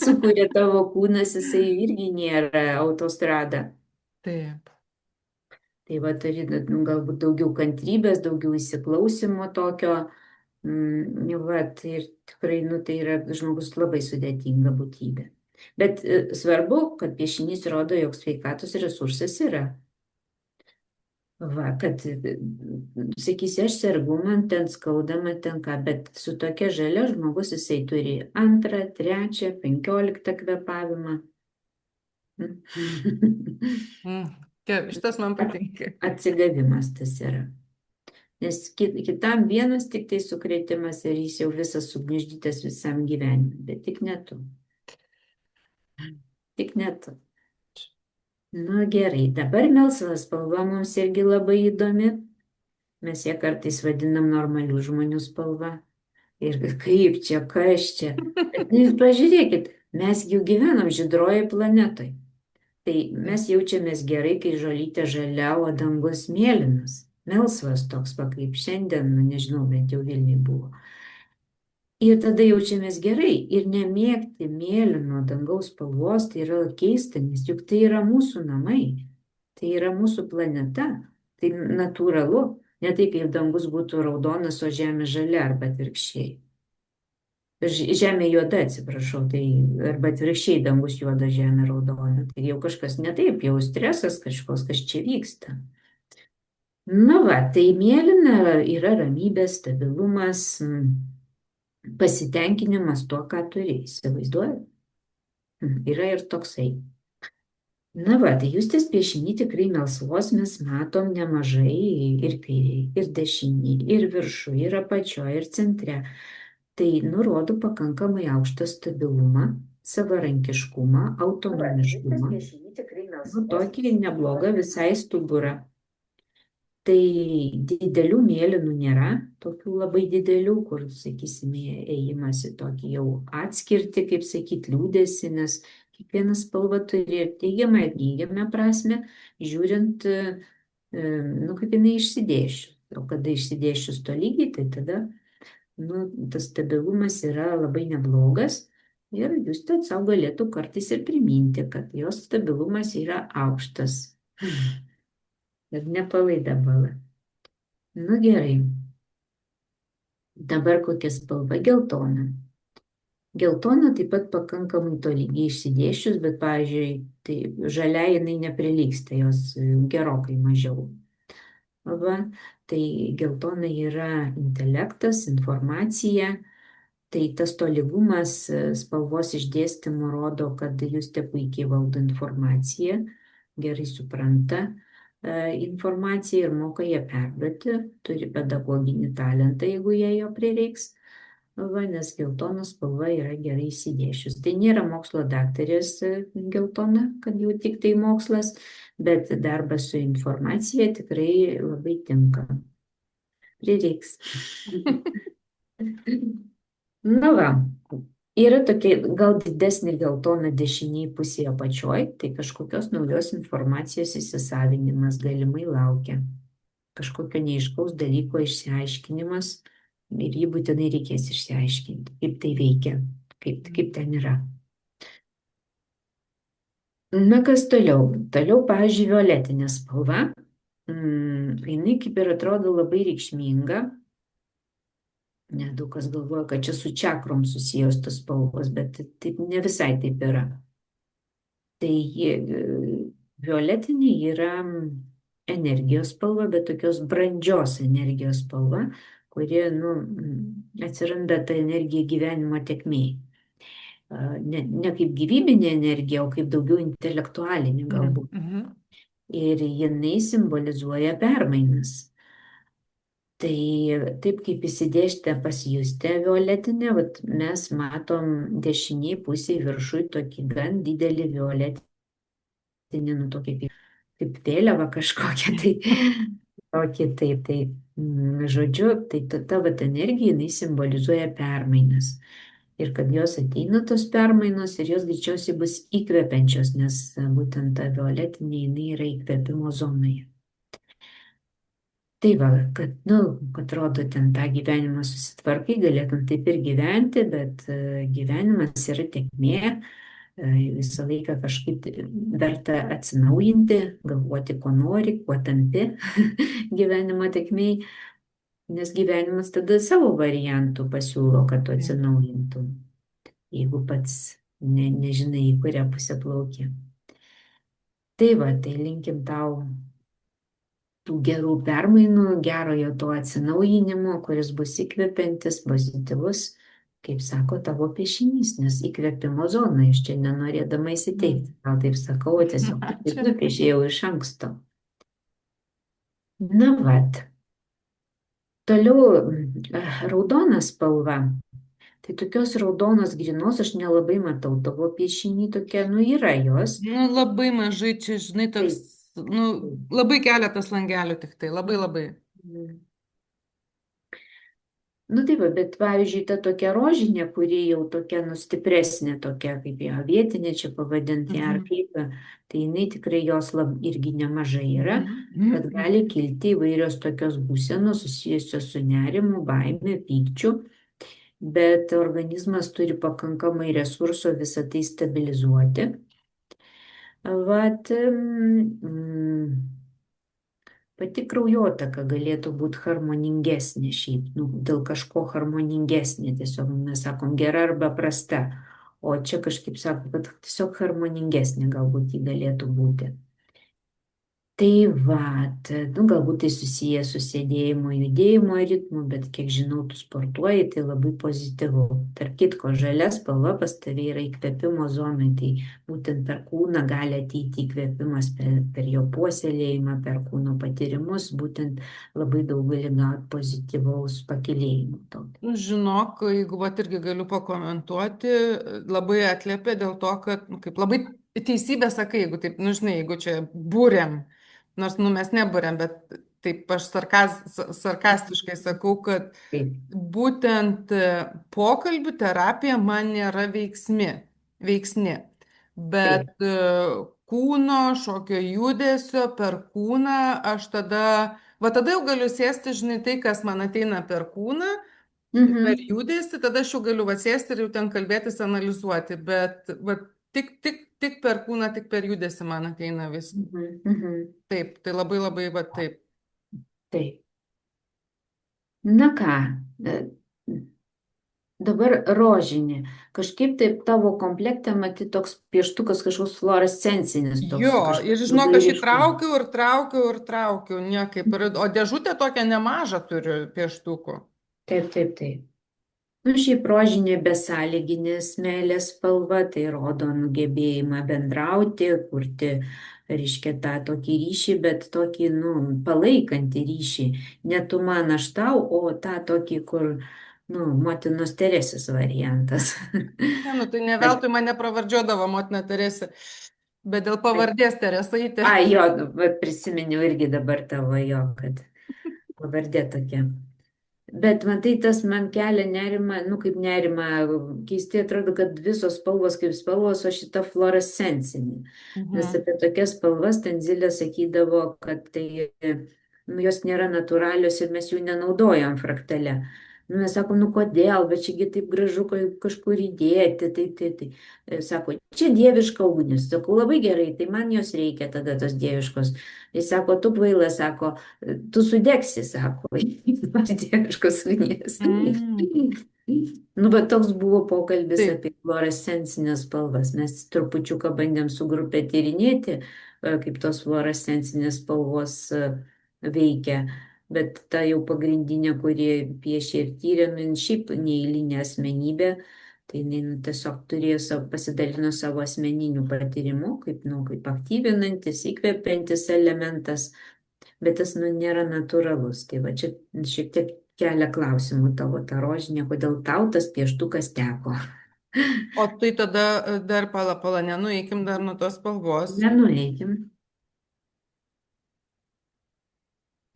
sukuria tavo kūnas, jisai irgi nėra autostrada. Taip. Tai va, turi, nu, galbūt daugiau kantrybės, daugiau įsiklausimo tokio. Vat, ir tikrai, nu, tai yra žmogus labai sudėtinga būtybė. Bet svarbu, kad piešinys rodo, jog sveikatos resursas yra. Va, kad, sakysi, aš sergu, man ten skaudama, ten ką, bet su tokia žalia žmogus jisai turi 2, 3, 15 kvėpavimą. Mm. Šitas man patinka. Atsigavimas tas yra. Nes kitam vienas tik tai sukrėtimas ir jis jau visas sugniuždytas visam gyvenimui, bet tik ne tu. Tik ne tu. Nu gerai, dabar melsva spalva mums irgi labai įdomi. Mes ją kartais vadinam normalių žmonių spalva. Ir kaip čia, kas čia. Bet nu, jūs pažiūrėkit, mes jau gyvenam žydroje planetoje. Tai mes jaučiamės gerai, kai žolytė žalia, o dangus mėlynas. Melsvas toks, va kaip šiandien, nu nežinau, bent jau Vilniui buvo. Ir tada jaučiamės gerai. Ir nemėgti mėlyno dangaus spalvos, tai yra keista, nes juk tai yra mūsų namai. Tai yra mūsų planeta. Tai natūralu. Ne tai, kaip dangus būtų raudonas, o žemė žalia arba atvirkščiai. Žemė juoda, atsiprašau, tai arba atvirkščiai dangus juoda, žemė raudona. Tai jau kažkas ne taip, jau stresas kažkoks, kas čia vyksta. Na va, tai mėlyna yra ramybė, stabilumas, pasitenkinimas tuo, ką turi, įsivaizduoji? Yra ir toksai. Na va, tai justės piešiny tikrai melsvos mes matom nemažai ir kairiai, ir dešiniai, ir viršų, ir apačioje, ir centre. Tai nurodo pakankamai aukštą stabilumą, savarankiškumą, autonomiškumą. Nu, tokį neblogą visai stuburą. Tai didelių mėlynų nėra, tokių labai didelių, kur, sakysime, ėjimas į tokį jau atskirti, kaip sakyti, liūdėsi, nes kiekviena spalva turi ir teigiamą, ir neigiamą prasme, žiūrint, nu, kaip jinai išsidėšiu. O kada išsidėšius to lygiai, tai tada, nu, tas stabilumas yra labai neblogas ir jūs ten savo galėtų kartais ir priminti, kad jos stabilumas yra aukštas. Ir nepalaida bala. Nu gerai. Dabar kokia spalva? Geltona. Geltona taip pat pakankamai tolygiai išsidėsčius, bet, pavyzdžiui, tai žalia jinai neprilygsta, jos gerokai mažiau. Va, tai geltona yra intelektas, informacija. Tai tas tolygumas spalvos išdėstymu rodo, kad jūs te puikiai valdo informaciją, gerai supranta informaciją ir moka ją perduoti, turi pedagoginį talentą, jeigu jie jo prireiks, va, nes geltona spalva yra gerai įsidėšius. Tai nėra mokslo daktarės geltona, kad jau tik tai mokslas, bet darbas su informacija tikrai labai tinka. Prireiks. Na va, yra tokia gal didesnė geltona dešiniai pusėje apačioj, tai kažkokios naujos informacijos įsisavinimas galimai laukia. Kažkokio neaiškaus dalyko išsiaiškinimas ir jį būtinai reikės išsiaiškinti, kaip tai veikia, kaip ten yra. Na kas toliau? Toliau, pavyzdžiui, violetinė spalva. Jinai kaip ir atrodo labai reikšminga. Nedaug kas galvoja, kad čia su čakrom susijęs tos spalvos, bet taip ne visai taip yra. Tai violetinė yra energijos spalva, bet tokios brandžios energijos spalva, kuri, nu, atsiranda ta energija gyvenimo tėkmėje. Ne kaip gyvybinė energija, o kaip daugiau intelektualinė galbūt. Ir jinai simbolizuoja permainas. Tai taip kaip įsidėsite pas Justę violetinę, vat mes matom dešiniai pusėje viršui tokį gan didelį violetinį, nu tokį kaip vėliava kažkokia, tai tokį taip, tai žodžiu, tai ta vat energija, jinai simbolizuoja permainas. Ir kad jos ateina tos permainos ir jos greičiausiai bus įkvepiančios, nes būtent ta violetinė jinai yra įkvėpimo zonoje. Tai va, kad, nu, atrodo, ten tą gyvenimą susitvarkai, galėtum taip ir gyventi, bet gyvenimas yra tėkmė, visą laiką kažkaip verta atsinaujinti, galvoti, ko nori, kuo tampi gyvenimo tėkmėj, nes gyvenimas tada savo variantų pasiūlo, kad tu atsinaujintum, jeigu pats nežinai, į kurią pusę plauki. Tai va, tai linkim tau tų gerų permainų, gerojo to atsinaujinimo, kuris bus įkvepiantis, pozityvus, kaip sako tavo piešinys, nes įkvėpimo zona, iš čia nenorėdama įsiteikti. Gal taip sakau, tiesiog taip nupiešėjau iš anksto. Na vat. Toliau raudona spalva. Tai tokios raudonos grinos aš nelabai matau tavo piešinį tokia, nu yra jos. Nu, labai mažai čia, žinai, toks, nu, labai keletas langelių tik tai, labai labai. Nu taip, bet pavyzdžiui, ta tokia rožinė, kuri jau tokia nustipresnė, tokia kaip ją vietinė, čia pavadinti ar kaip, tai jinai tikrai jos irgi nemažai yra, kad gali kilti įvairios tokios būsenos susijusios su nerimu, baime, pykčiu, bet organizmas turi pakankamai resurso visą tai stabilizuoti. Vat, pati kraujotaka galėtų būti harmoningesnė šiaip, nu, dėl kažko harmoningesnė, tiesiog mes sakom gera arba prasta, o čia kažkaip sako, kad tiesiog harmoningesnė galbūt jį galėtų būti. Tai vat, nu, galbūt tai susiję su sėdėjimo judėjimo ritmu, bet kiek žinau, tu sportuoji, tai labai pozityvu. Tarp kitko, žalia spalva pas tave yra įkvėpimo zonai, tai būtent per kūną gali ateiti įkvėpimas per jo puoselėjimą, per kūno patyrimus, būtent labai daug gali gauti pozityvaus pakilėjimo. Nu, žinok, jeigu vat irgi galiu pakomentuoti, labai atliepia dėl to, kad, nu, kaip labai teisybė sakai, jeigu taip, nu, žinai, jeigu čia būrėm, nors, nu, mes nebūrėm, bet taip aš sarkastiškai sakau, kad būtent pokalbių terapija man nėra veiksni, bet kūno, šokio judesio per kūną aš tada, va tada jau galiu sėsti, žinai, tai, kas man ateina per kūną, per judesį, tada aš jau galiu atsėsti ir jau ten kalbėtis, analizuoti, bet va, tik per kūną, tik per judesį man ateina viskas. Taip, tai labai labai, va taip. Taip. Na ką, dabar rožinė. Kažkaip taip tavo komplekte matyti toks pieštukas kažkoks fluorescencinis. Jo, ir žinok, aš jį traukiau, niekaip. O dėžutę tokią nemažą turiu pieštukų. Taip. Nu, šiaip rožinė besąlyginės meilės spalva, tai rodo nugebėjimą bendrauti, kurti, reiškia, tą tokį ryšį, bet tokį, nu, palaikantį ryšį. Ne tu man, aš tau, o tą tokį, kur, nu, motinos Teresės variantas. Ne, nu, tai ne veltui mane pravardžiuodavo motina Teresė, bet dėl pavardės Teresaitė. Jo, prisiminiau irgi dabar tavo jo, kad pavardė tokia. Bet matai, tas man kelia nerimą, nu kaip nerimą, keistai atrodo, kad visos spalvos kaip spalvos, o šita fluorescencinė. Nes apie tokias spalvas Tenzilė sakydavo, kad tai, nu, jos nėra natūralios ir mes jų nenaudojam fraktale. Nu, mes sakom, nu kodėl, bet čiagi taip gražu kažkur įdėti, tai. Sako, čia dieviška ugnis. Sakau, labai gerai, tai man jos reikia tada tos dieviškos. Jis sako, tu kvailas, sako, tu sudegsi, sako, dieviškos ugnies. Nu, bet toks buvo pokalbis apie fluorescencinės spalvas. Mes trupučiuką bandėm su grupė tyrinėti, kaip tos fluorescencinės spalvos veikia. Bet ta jau pagrindinė, kuri piešė ir tyrė, nu, šiaip neeilinė asmenybė, tai jinai tiesiog turėjo pasidalino savo asmeniniu patyrimu, kaip aktyvinantis, įkvepiantis elementas. bet tas, nu, nėra natūralus. Tai va čia šiek tiek kelia klausimų tavo ta rožinė, kodėl tau tas pieštukas teko. O tai tada dar pala, nenueikim dar nuo tos spalvos. Nenueikim.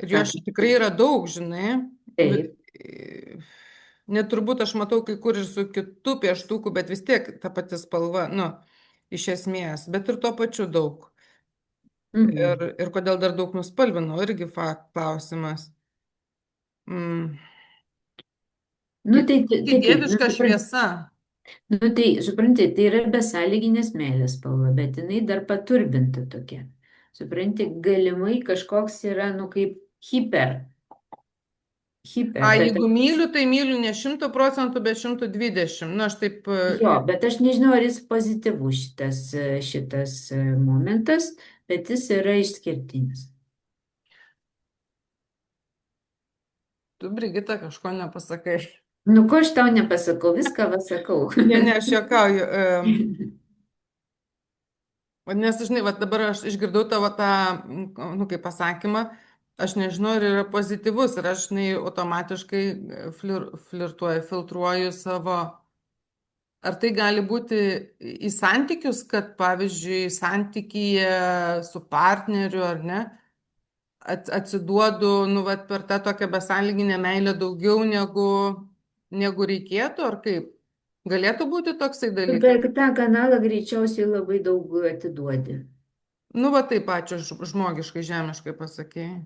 Ir Ką jos čia tikrai yra daug, žinai. taip. Net turbūt aš matau kai kur ir su kitu pieštuku, bet vis tiek ta pati spalva, nu, iš esmės, bet ir tuo pačiu daug. Mhm. Ir kodėl dar daug nuspalvinau, irgi klausimas. Mm. Nu, tai taip, nu, Dieviška šviesa. nu, tai, supranti, tai yra besąlyginės meilės spalva, bet jinai dar paturbinta tokia. Supranti, galimai kažkoks yra, nu, kaip hiper, bet Jeigu myliu, tai myliu ne 100%, bet 120. Na, aš taip. jo, bet aš nežinau, ar jis pozityvus šitas momentas, bet jis yra išskirtinis. Tu, Brigita, kažko nepasakai. Nu, ko aš tau nepasakau, viską pasakau. Ne, aš juokauju. Nes, žinai, va dabar aš išgirdau tavo tą, nu, kaip pasakymą, aš nežinau, ar yra pozityvus ir aš, žinai, automatiškai flirtuoju, filtruoju savo. Ar tai gali būti į santykius, kad, pavyzdžiui, santykyje su partneriu ar ne, atsiduodu, nu, vat, per tą tokią besąlyginę meilę daugiau negu reikėtų, ar kaip? Galėtų būti toksai Tu dalykas. per tą kanalą greičiausiai labai daug atiduodi. Nu, va taip pačiu žmogiškai, žemiškai pasakėjai.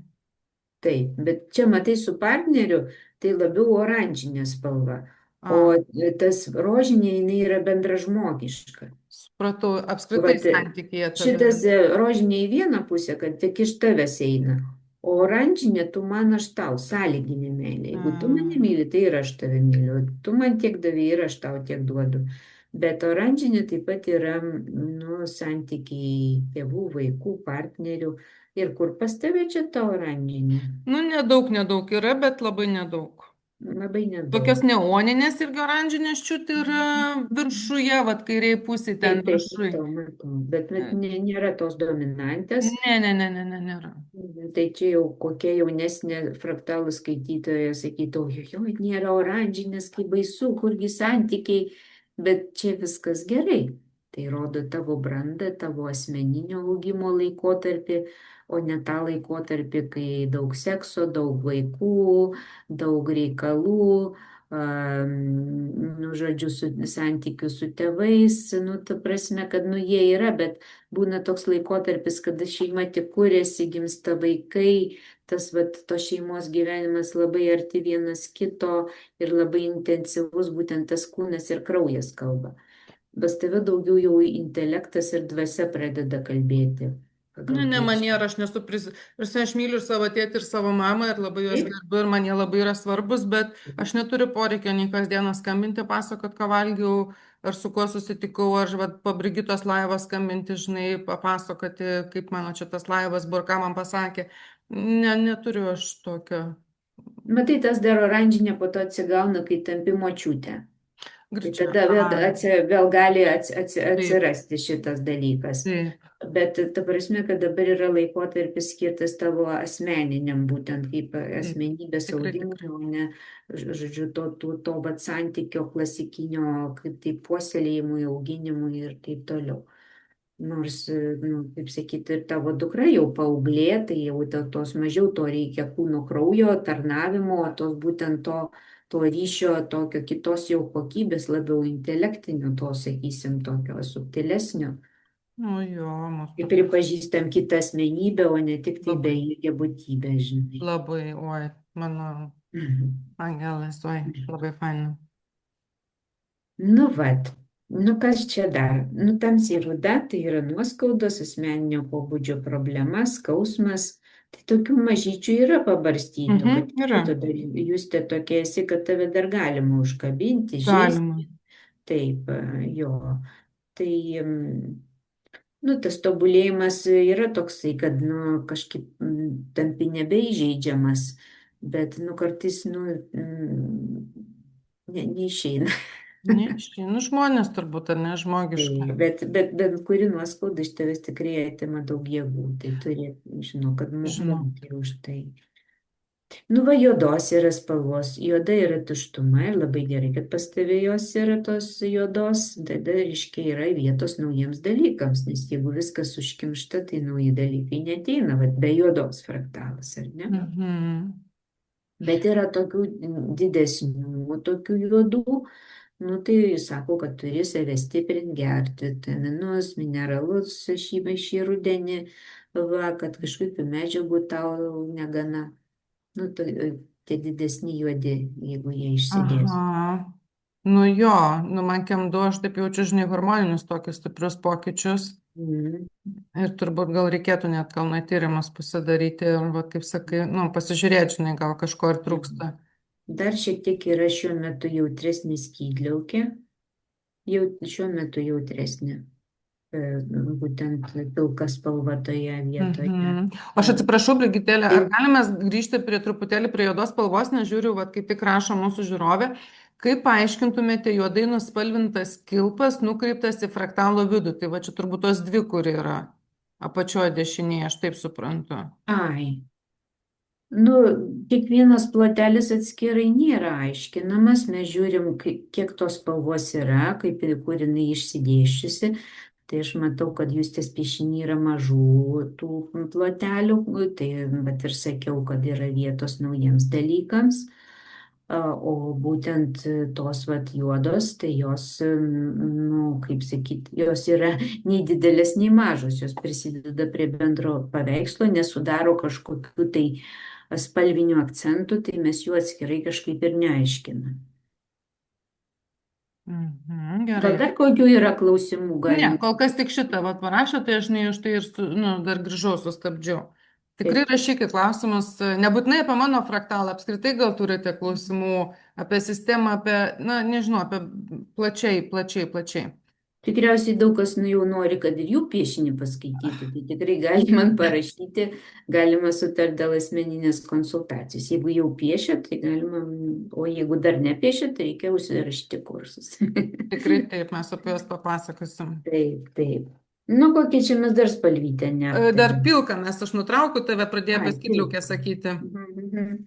Taip, bet čia matai su partneriu, tai labiau oranžinė spalva, o A, tas rožinė jinai yra bendražmogiška. supratau, apskritai Vat, santykyje tada. šitas rožinė į vieną pusę, kad tik iš tavęs eina, o oranžinė tu man aš tau, sąlyginė meilė. Jeigu tu mane Mm. myli, tai ir aš tave myliu, tu man tiek davė ir aš tau tiek duodu. Bet oranžinė taip pat yra, nu, santykiai tėvų, vaikų, partnerių. Ir kur pas tave čia ta oranžinė? Nu, nedaug yra, bet labai nedaug. Labai Tokios nedaug. neoninės irgi oranžinės čiut yra viršuje, vat kairiai pusė ten Taip, taip, viršui. matau, matau. Bet nėra tos dominantės. Ne, nėra. Tai čia jau kokia jaunesnė fraktalų skaitytoja sakytų, jo, nėra oranžinės, kaip baisu, kurgi santykiai, bet čia viskas gerai. Tai rodo tavo brandą, tavo asmeninio augimo laikotarpį, o ne tą laikotarpį, kai daug sekso, daug vaikų, daug reikalų, nu, žodžiu, santykių su tėvais, nu, ta prasme, kad, nu, jie yra, bet būna toks laikotarpis, kada šeima tik kūrėsi, gimsta vaikai, tas, vat, to šeimos gyvenimas labai arti vienas kito ir labai intensyvus, būtent tas kūnas ir kraujas kalba. Pas tave daugiau jau intelektas ir dvasia pradeda kalbėti pagal Ne, piešinį. maniera, aš nesu aš myliu ir savo tėtį, ir savo mamą, ir labai juos Taip, gerbiu, ir man jie labai yra svarbus, bet aš neturiu poreikio nei kasdieną skambinti, pasakot, ką valgiau, ar su kuo susitikau, ar vat, po Brigitos laivos skambinti, žinai, papasakoti, kaip mano čia tas laivas buvo, ir ką man pasakė. Ne, neturiu aš tokio. matai, tas dar oranžinė po to atsigauna, kai tampi močiutė. Tai Greičiau. tada vėl gali Taip, atsirasti šitas dalykas. taip. Bet ta prasme, kad dabar yra laikotarpis skirtas tavo asmeniniam, būtent kaip Taip, asmenybės tikrai, augimui, tikrai. o ne, žodžiu, to vat santykio klasikinio, kaip tai puoselėjimui, auginimui ir taip toliau. Nors, nu, kaip sakyti, ir tavo dukra jau paauglė, tai jau tos mažiau to reikia kūno kraujo, tarnavimo, tos būtent to ryšio, tokio kitos jau kokybės, labiau intelektinio, to, sakysim, tokio subtilesnio. Nu jo, Kai mūsų pripažįstam kitą asmenybę, o ne tik tai labai, bejėgę būtybę, žinai. labai, oi, mano Mhm. angelas, oi, labai faina. Nu, vat. Nu, kas čia dar? Nu, tamsiai ruda, tai yra nuoskaudos, asmeninio pobūdžio problema, skausmas. Tai tokių mažyčių yra pabarstytų, Mhm, kad yra, tada jūs te tokia esi, kad tave dar galima užkabinti, galima. žaisti. Taip, jo. Tai, nu, tas tobulėjimas yra toksai, kad, nu, kažkaip tampi nebeįžeidžiamas, bet, nu, kartais, nu, neišeina. Neišeina žmonės turbūt, ar ne, Tai, žmogiška. bet kuri nuoskauda iš tavęs tikrai atima daug jėgų. Tai turi, žinau, kad Žinau. mokyti už tai. Nu, va, juodos yra spalvos. Juoda yra tuštuma ir labai gerai, kad pas tave jos yra tos juodos. Tada, reiškia, yra vietos naujiems dalykams, nes jeigu viskas užkimšta, tai nauji dalykai neteina, va, be juodos fraktalas, ar ne? Mhm. Bet yra tokių didesnių, tokių juodų, nu tai sako, kad turi save stiprinti, gerti vitaminus, mineralus šį rudenį, va, kad kažkokių medžiagų tau negana. Nu, tie didesni juodi, jeigu jie išsidės. Aha. Nu jo, nu man kem 2 aš taip jaučiu, žinai, hormoninius tokius stiprius pokyčius. Mhm. Ir turbūt gal reikėtų net kalno tyrimus pasidaryti ir, va, kaip sakai, nu, pasižiūrėti, žinai, gal kažko ir trūksta. Dar šiek tiek yra šiuo metu jautresnė skydliaukė, jau šiuo metu jautresnė, būtent pilka spalva toje vietoje. Mhm. Aš atsiprašau, Brigitėlė, ar Taip. galime grįžti truputėlį prie juodos spalvos, nes žiūriu, va, kaip tik rašo mūsų žiūrovė, kaip paaiškintumėte juodai nuspalvintas kilpas nukreiptas į fraktalo vidų? Tai va čia turbūt tos dvi, kur yra apačioje dešinėje, aš taip suprantu. Ai, nu, kiekvienas plotelis atskirai nėra aiškinamas, mes žiūrim, kiek tos spalvos yra, kaip ir kur jinai išsidėščiusi. Tai aš matau, kad Justės piešiny yra mažų tų plotelių, tai bet ir sakiau, kad yra vietos naujiems dalykams. O būtent tos vat juodos, tai jos, nu, kaip sakyti, jos yra nei didelės, nei mažos, jos prisideda prie bendro paveikslo, nesudaro kažkokių tai spalvinių akcentų, tai mes jų atskirai kažkaip ir neaiškinam. Mhm, Gal gerai. dar kokių yra klausimų Ne, galim? kol kas tik šitą vat parašė, tai aš ne už tai ir nu, dar grįžau, sustabdžiau. Tikrai Taip. rašykit klausimus, nebūtinai apie mano fraktalą, apskritai gal turite klausimų apie sistemą, apie, na, nežinau, apie plačiai, plačiai, plačiai. Tikriausiai daug kas nu, jau nori, kad ir jų piešinį paskaitytų, tai tikrai gali man parašyti, galima sutarti dėl asmeninės konsultacijos. Jeigu jau piešia, tai galima, o jeigu dar nepiešia, tai reikia užsirašyti kursus. Tikrai taip, mes apie juos papasakosim. Taip, taip. Nu, kokie čia mes dar spalvytę Dar neaptarėm. pilką, nes aš nutraukiu tave, pradėjau Ai, apie taip. skydliaukę sakyti. Mhm.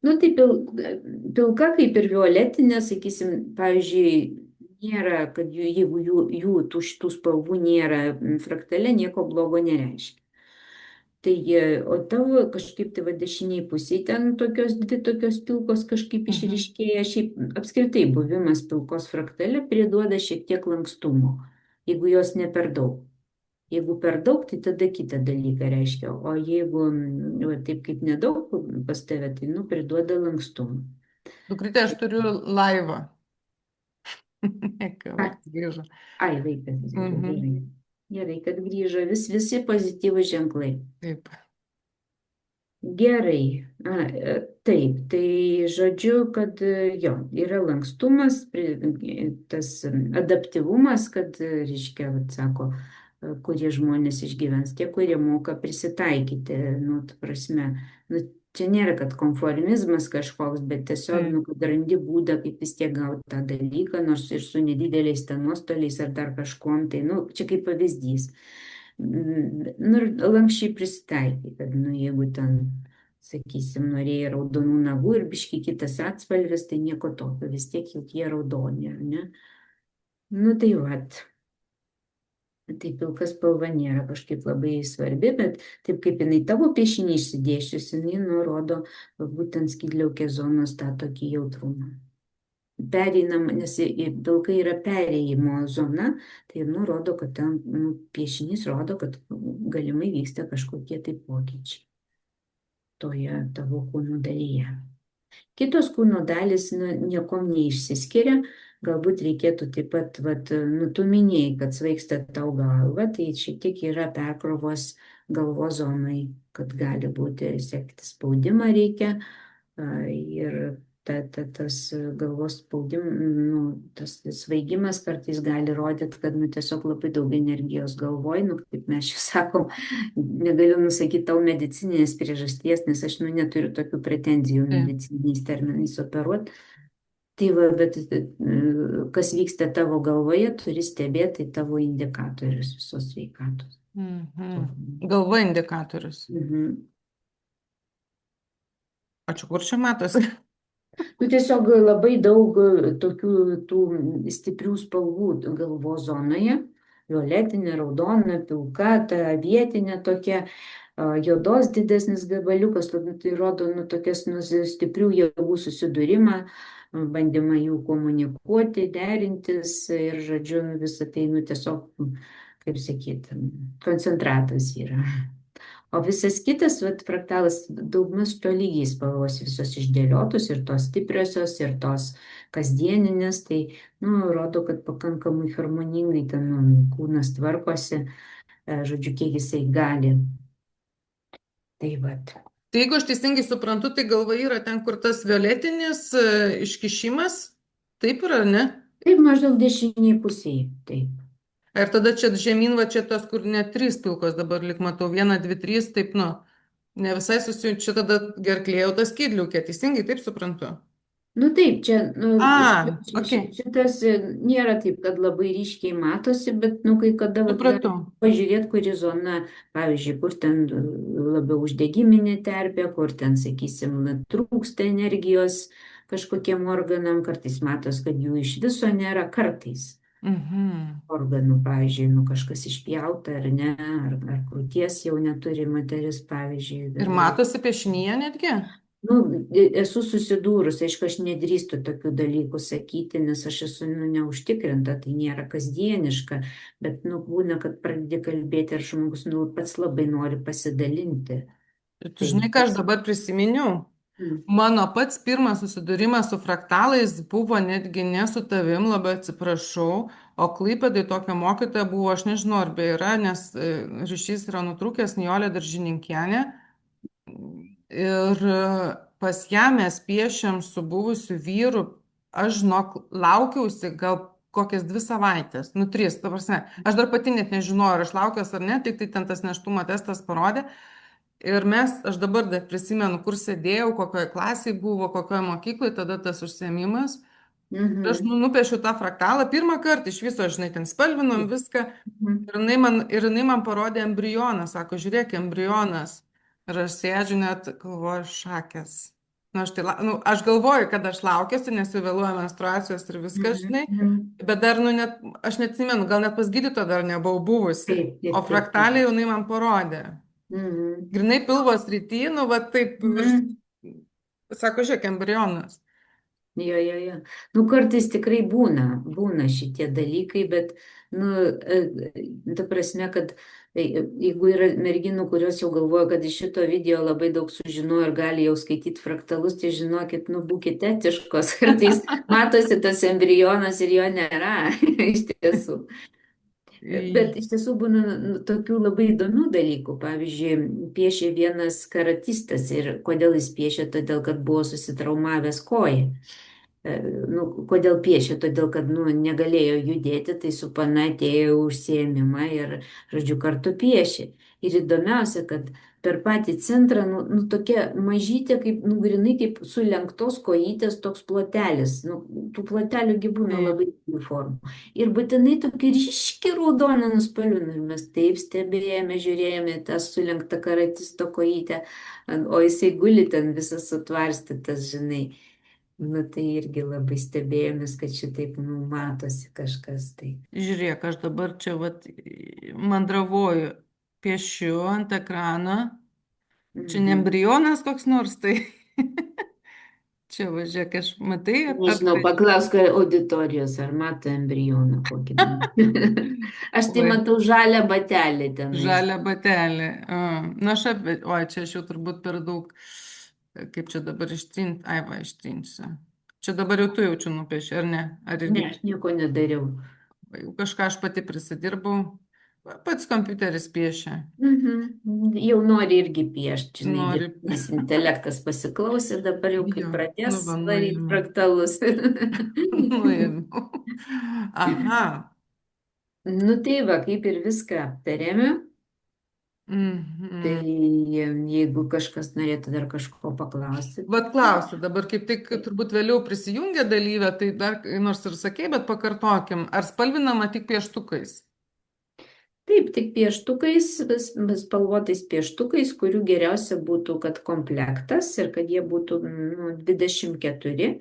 Nu, tai pilka kaip ir violetinė, sakysim, pavyzdžiui, nėra, kad jeigu jų tų šitų spalvų nėra fraktale, nieko blogo nereiškia. Tai, o tavo kažkaip tai va dešiniai pusiai ten tokios dvi tokios pilkos kažkaip išryškėja, šiaip apskritai buvimas pilkos fraktale priduoda šiek tiek lankstumo, jeigu jos ne per daug. Jeigu per daug, tai tada kitą dalyką reiškia, o jeigu va, taip kaip nedaug pas tave, tai nu, priduoda lankstumą. Dukrytė, aš turiu laivą. Ai, Grįžo. ai, vaikas grįžo, Mhm. gerai. Gerai, kad grįžo, visi pozityvūs ženklai. Taip. Gerai, taip, tai žodžiu, kad jo, yra lankstumas, tas adaptyvumas, kad, reiškia, vat, sako, kurie žmonės išgyvens, tie, kurie moka prisitaikyti, nu, ta prasme, nu, čia nėra, kad konformizmas kažkoks, bet tiesiog, nu, kad randi būdą, kaip vis tiek gauti tą dalyką, nors ir su nedideliais ten nuostoliais ar dar kažkuom, tai, nu, čia kaip pavyzdys. Nu, ir lankščiai prisitaikai, kad, nu, jeigu ten, sakysim, norėjai raudonų nagų ir biški kitas atspalvis, tai nieko tokio, vis tiek jau tie raudoni, ar ne? Nu, tai vat. Tai pilka spalva nėra kažkaip labai svarbi, bet taip kaip jinai tavo piešinį išsidėščius, jinai nurodo būtent skydliaukės zonos tą tokį jautrumą. Pereinam, nes pilka yra perėjimo zona, tai nurodo, kad ten piešinys rodo, kad galimai vyksta kažkokie tai pokyčiai toje tavo kūno dalyje. Kitos kūno dalis niekom neišsiskiria, galbūt reikėtų taip pat, vat, tu minėjai, kad svaigsta tau galva, tai šiek tiek yra perkrovos galvos zonai, kad gali būti sekti spaudimą reikia ir tas galvos spaudimas, tas svaigimas kartais gali rodyti, kad tiesiog labai daug energijos galvoj, kaip mes čia sakom, negaliu nusakyti tau medicininės priežasties, nes aš neturiu tokių pretenzijų medicininiais terminais operuoti, Tai va, bet kas vyksta tavo galvoje, turi stebėti tavo indikatorius visos sveikatos. Mhm. Galva indikatorius. Mhm. O čia kur čia matosi? Nu, tiesiog labai daug tokių tų stiprių spalvų galvos zonoje. Violetinė, raudona, pilka, ta vietinė tokia, juodos didesnis gabaliukas, tai rodo nu, tokias nu, stiprių jėgų susidūrimą, bandymą jų komunikuoti, derintis ir, žodžiu, nu, visą tai, nu, tiesiog, kaip sakyti, koncentratas yra. O visas kitas, vat, fraktalas daugmaž tolygiai spalvos visos išdėliotos ir tos stipriosios, ir tos kasdieninės, tai, nu, rodo, kad pakankamai harmoningai ten nu, kūnas tvarkosi, žodžiu, kiek jisai gali. Tai vat. Tai jeigu aš teisingai suprantu, tai galva yra ten, kur tas violetinis iškišimas. Taip yra, ne? Taip maždaug dešiniai pusiai, taip. Ir tada čia žemyn, va čia tos, kur net 3 pilkos dabar lik matau, 1, 2, 3, taip, nu, ne visai susijungia, čia tada gerklė jau tas skydliaukė, teisingai, taip suprantu. Nu taip, čia nu, Okay, šitas nėra taip, kad labai ryškiai matosi, bet nu, kai kada vat, supratau. pažiūrėti, kuri zona, pavyzdžiui, kur ten labiau uždegiminė terpė, kur ten, sakysim, trūksta energijos kažkokiem organam, kartais matos, kad jų iš viso nėra, kartais Mhm. organų, pavyzdžiui, nu, kažkas išpjauta ar ne, ar krūties jau neturi moteris, pavyzdžiui. Ir matosi piešinyje netgi? Nu, esu susidūrus, aišku, aš nedrįstu tokių dalykų sakyti, nes aš esu nu, neužtikrinta, tai nėra kasdieniška, bet nu, būna, kad pradedi kalbėti ir žmogus nu, pats labai nori pasidalinti. Tu žinai, ką aš dabar prisiminiau? Mm. Mano pats pirmas susidūrimas su fraktalais buvo netgi ne su tavim, labai atsiprašau, o Klaipėdai tokia mokytoja buvo, aš nežinau, ar be yra, nes ryšys yra nutrūkęs, Nijolė Daržininkėnė. Ir pas ją mes piešėm su buvusiu vyru, aš žinok, laukiausi gal kokias 2 savaitės, nu 3, ta prasme, aš dar pati net nežinojau, ar aš laukiuosi ar ne, tik tai ten tas nėštumo testas parodė. Ir aš dabar dar prisimenu, kur sėdėjau, kokioje klasėje buvo, kokioje mokykloje, tada tas užsiėmimas. Ir aš Mhm. nupiešiau tą fraktalą pirmą kartą, iš viso, žinai, ten spalvinom viską. Mhm. Ir jinai man parodė embrioną, sako, žiūrėk, embrionas. Ir aš sėdžiu net, galvoju, šakės. Nu, aš galvoju, kad aš laukiuosi, nes jau vėluoja menstruacijos ir viskas, žinai. Mhm. Bet dar, nu, net, aš neatsimenu, gal net pas gydytoją dar nebuvau buvusi. Taip, taip, O taip, fraktalį taip. jau jinai man parodė. Mhm. Grinai pilvo srity, nu, va taip, Mhm. sako, žiūrėk, embrionas. Jo, jo, jo. Nu, kartais tikrai būna šitie dalykai, bet, nu, ta prasme, kad jeigu yra merginų, kurios jau galvoja, kad iš šito video labai daug sužinojo ir gali jau skaityti fraktalus, tai žinokit, nu, būkite etiškos. Kartais matosi tas embrionas ir jo nėra, iš tiesų. Bet iš tiesų būna nu, tokių labai įdomių dalykų. Pavyzdžiui, piešė vienas karatistas ir kodėl jis piešė, todėl kad buvo susitraumavęs koją. Nu, kodėl piešė? Todėl, kad nu, negalėjo judėti, tai su pana atėjo į užsiėmimą ir, žodžiu, kartu piešė. Ir įdomiausia, kad per patį centrą, nu tokia mažytė, kaip, nu, grinai kaip sulenktos kojytės toks plotelis. Nu, tų plotelių gi būna labai įvairių formų. Ir būtinai tokia ryški raudona nuspalvina. Ir mes taip stebėjome, žiūrėjome tą sulenktą karatisto kojytę, o jisai guli ten visas sutvarstytas, žinai. Nu, tai irgi labai stebėjomės, kad šitaip nu, matosi kažkas tai. Žiūrėk, aš dabar čia vat mandravoju, piešiu ant ekrano. Čia ne Mhm. embrionas koks nors, tai čia važiuok, aš matai, Nežinau, paklausk auditorijos, ar mato embrioną kokį nors. Aš tai Oi, matau žalią batelį tenais. žalią batelį. Na, oi, čia aš jau turbūt per daug, kaip čia dabar ištrinti, ai va, ištrinsiu. Čia dabar jau tu jaučiu nupieši, ar ne? Ar Ne, irgi aš nieko nedariau. jau kažką aš pati prisidirbau, pats kompiuteris piešia. Mhm. Jau nori irgi piešti, žinai, Nori. dirbtinis intelektas pasiklausė, dabar jau kai Jo, nu pradės va, varyti nuėmiau. fraktalus. Nuėmiau. Aha. Nu tai va, kaip ir viską aptarėme. Tai Mhm. jeigu kažkas norėtų dar kažko paklausti, Vat klausiu, dabar kaip tik tai turbūt vėliau prisijungia dalyvė, tai dar nors ir sakei, bet pakartokim, ar spalvinama tik pieštukais? taip, tik pieštukais, spalvotais pieštukais, kurių geriausia būtų, kad komplektas ir kad jie būtų 24,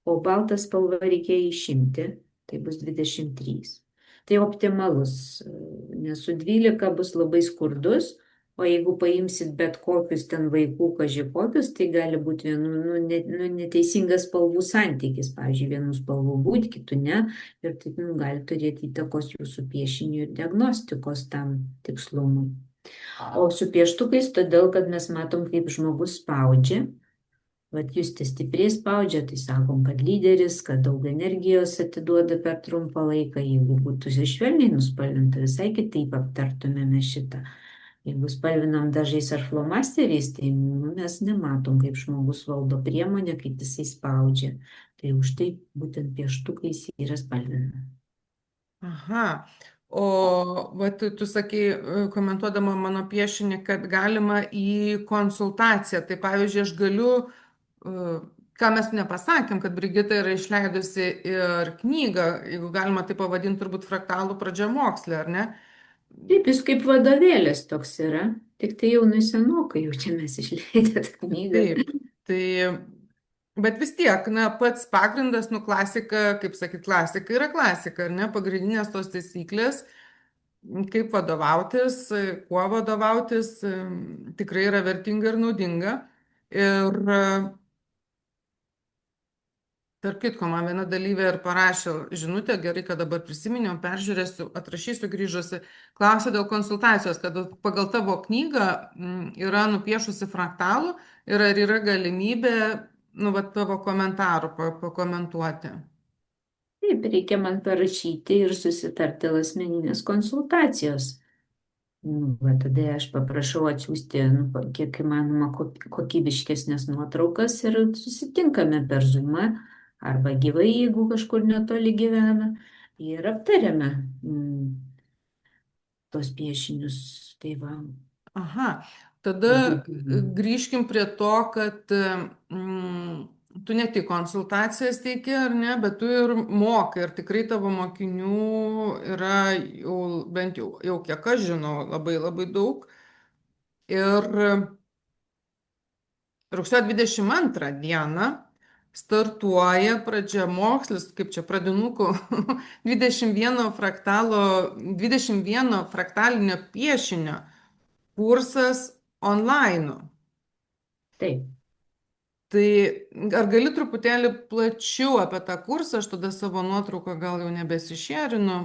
o baltą spalvą reikia išimti, tai bus 23. Tai optimalus, nes su 12 bus labai skurdus, o jeigu paimsit bet kokius ten vaikų kažkokius, tai gali būti neteisingas spalvų santykis, pavyzdžiui, vienų spalvų būti, kitų ne, ir tai gali turėti įtakos jūsų piešinių ir diagnostikos tam tikslumui. O su pieštukais, todėl kad mes matom, kaip žmogus spaudžia. Vat jūs te stipriai spaudžia, tai sakom, kad lyderis, kad daug energijos atiduoda per trumpą laiką. Jeigu būtų švelniai nuspalvinta, visai kitaip aptartumėme šitą. Jeigu spalvinam dažais ar flomasteriais, tai mes nematom, kaip žmogus valdo priemonę, kaip jisai spaudžia. Tai už tai būtent pieštukais yra spalvinama. Aha. O vat, tu sakei, komentuodama mano piešinį, kad galima į konsultaciją. Tai pavyzdžiui, aš galiu, ką mes nepasakėm, kad Brigita yra išleidusi ir knygą, jeigu galima tai pavadinti, turbūt fraktalų pradžiamokslė, ar ne? Taip, jis kaip vadovėlis toks yra. Tik tai jau senokai jau čia mes išleidę tą knygą. Taip, tai, bet vis tiek, na, pats pagrindas, nu, klasika, kaip sakyt, klasika yra klasika, ar ne? Pagrindinės tos taisyklės, kaip vadovautis, kuo vadovautis, tikrai yra vertinga ir naudinga. Ir tarp kitko, man viena dalyvė ir parašė žinutę, gerai, kad dabar prisiminiau, peržiūrėsiu, atrašysiu grįžusi, klausė dėl konsultacijos, kad pagal tavo knygą yra nupiešusi fraktalų ir ar yra galimybė, nu, va, tavo komentarų pakomentuoti. Taip, reikia man parašyti ir susitarti dėl asmeninės konsultacijos. Va, tada aš paprašau atsiųsti kiek įmanoma kokybiškesnės nuotraukas ir susitinkame per Zoomą arba gyvai, jeigu kažkur netoli gyvena, ir aptariame tos piešinius. Tai va. Aha, tada grįžkim prie to, kad tu ne tik konsultacijas teiki, ar ne, bet tu ir mokai, ir tikrai tavo mokinių yra jau, bent jau kiek aš žinau, labai labai daug. Ir rugsėjo 22 dieną startuoja pradžiamokslis, kaip čia pradinukų, 21 fraktalinio piešinio kursas online. Taip. Tai ar gali truputėlį plačiau apie tą kursą, aš tada savo nuotrauką gal jau nebesišerinu.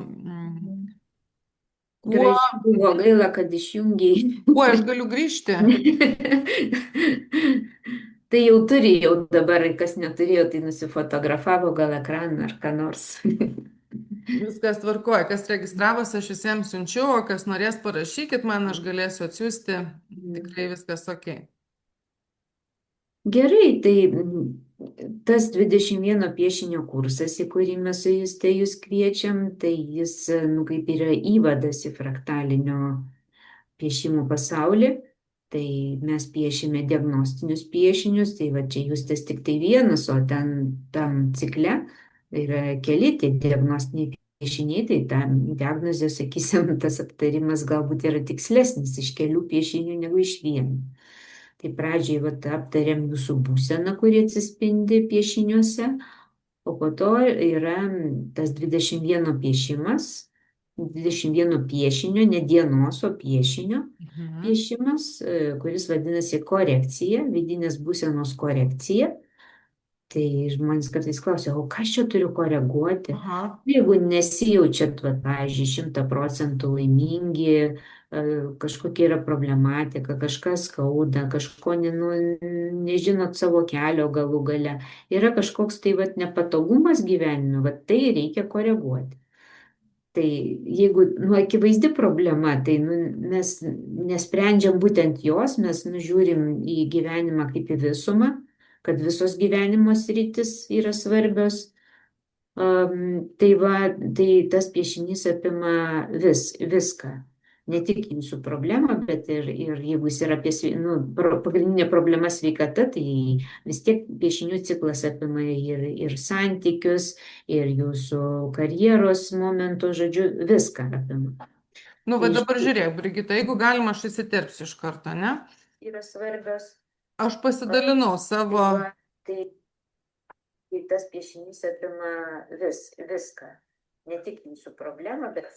Kuo, Gražiai buvo, gaila, kad išjungiai. kuo aš galiu grįžti? Tai jau turėjau dabar, kas neturėjo, tai nusifotografavo gal ekraną ar ką nors. Viskas tvarkoja, kas registravosi, aš visiems siunčiu, o kas norės parašykit man, aš galėsiu atsiųsti, tikrai viskas ok. Gerai, tai tas 21 piešinio kursas, į kurį mes su jūs kviečiam, tai jis, kaip yra įvadas į fraktalinio piešimų pasaulį. Tai mes piešime diagnostinius piešinius, tai va čia jūs tas tik tai vienas, o ten tam cikle yra keli tie diagnostiniai piešiniai, tai tam diagnozė, sakysim, tas aptarimas galbūt yra tikslesnis iš kelių piešinių negu iš vieno. Tai pradžiai vat, aptariam jūsų būseną, kuri atsispindi piešiniuose, o po to yra tas 21 piešimas, 21 piešinio, ne dienos, o piešinio piešimas, kuris vadinasi korekcija, vidinės būsenos korekcija. Tai žmonės kartais klausia, o ką aš čia turiu koreguoti? Aha. Jeigu nesijaučiat, pavyzdžiui, 100% laimingi, kažkokia yra problematika, kažkas skauda, kažko nežinot savo kelio galų gale, yra kažkoks tai nepatogumas gyvenime, tai reikia koreguoti. Tai jeigu akivaizdi problema, tai mes nesprendžiam būtent jos, mes žiūrim į gyvenimą kaip į visumą, kad visos gyvenimo sritis yra svarbios. Tai tas piešinys apima viską. ne tik jūsų problema, bet ir jeigu jis yra apie, pagrindinė problema sveikata, tai vis tiek piešinių ciklas apima ir santykius, ir jūsų karjeros momento, žodžiu, viską apima. Nu, va Tai dabar žiūrėk, Brigita, jeigu galima, aš įsiterpsiu iš karto, ne? yra svarbios. Aš pasidalinau savo. Tai tas piešinys apima viską. Ne tik jūsų problemą, bet...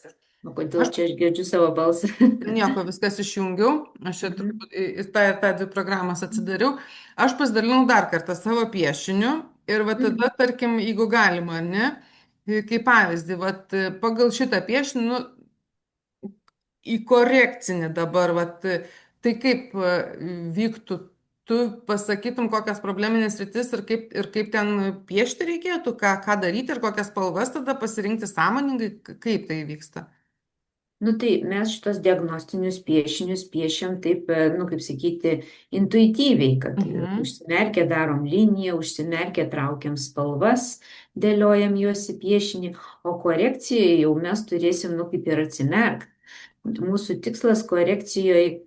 O kodėl čia aš girdžiu savo balsą? Nieko, viskas išjungiau. Aš čia turbūt į tą ir tą dvi programas atsidariau. Aš pasidalinau dar kartą savo piešiniu ir va tada, tarkim, jeigu galima, ne, kaip pavyzdį, va pagal šitą piešinį, nu, į korekcinį dabar, va, tai kaip vyktų, tu pasakytum, kokias probleminės rytis ir kaip ten piešti reikėtų, ką daryti ir kokias spalvas tada pasirinkti sąmoningai, kaip tai vyksta. Nu tai mes šitos diagnostinius piešinius piešiam taip, nu kaip sakyti, intuityviai, kad užsimerkę darom liniją, užsimerkę traukiam spalvas, dėliojam juos į piešinį, o korekcijoje jau mes turėsim, nu kaip ir atsimerkti. Mūsų tikslas korekcijoje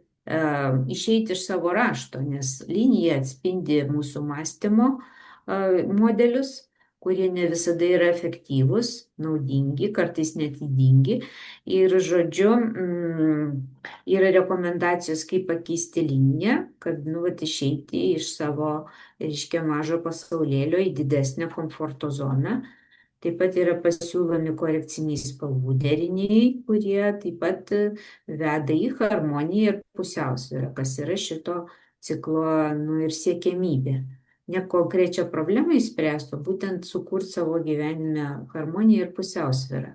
išeiti iš savo rašto, nes linija atspindi mūsų mąstymo modelius, kurie ne visada yra efektyvūs, naudingi, kartais net ydingi. Ir žodžiu, yra rekomendacijos, kaip pakeisti liniją, kad nu, vat, išeiti iš savo, reiškia, mažo pasaulėlio į didesnę komforto zoną. Taip pat yra pasiūlomi korekciniai spalvų deriniai, kurie taip pat veda į harmoniją ir pusiausvyrą, kas yra šito ciklo nu, ir siekiamybė. Ne konkrečią problemą išspręsti, o būtent sukurti savo gyvenime harmoniją ir pusiausvyrą.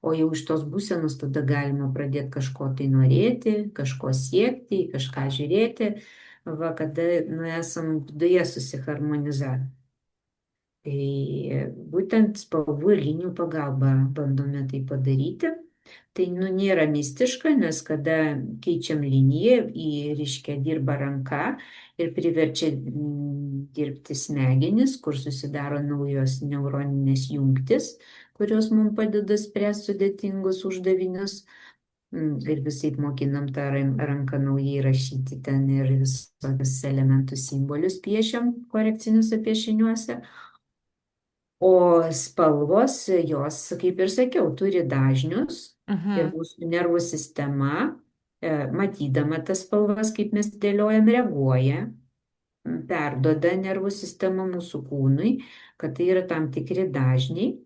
O jau iš tos būsenos tada galima pradėti kažko tai norėti, kažko siekti, kažką žiūrėti, va, kada nu, esam viduje susiharmonizavę. Tai būtent spalvų ir linijų pagalba bandome tai padaryti. Tai nu, nėra mistiška, nes kada keičiam liniją, reiškia dirba ranka ir priverčia dirbti smegenis, kur susidaro naujos neuroninės jungtis, kurios mums padeda spręsti sudėtingus uždavinius. Ir visai mokinam tą ranką naujai rašyti ten ir visokius elementus, simbolius piešiam korekciniuose piešiniuose. O spalvos, jos, kaip ir sakiau, turi dažnius ir mūsų nervų sistema, matydama tas spalvas, kaip mes dėliojam, reaguoja, perduoda nervų sistema mūsų kūnui, kad tai yra tam tikri dažniai.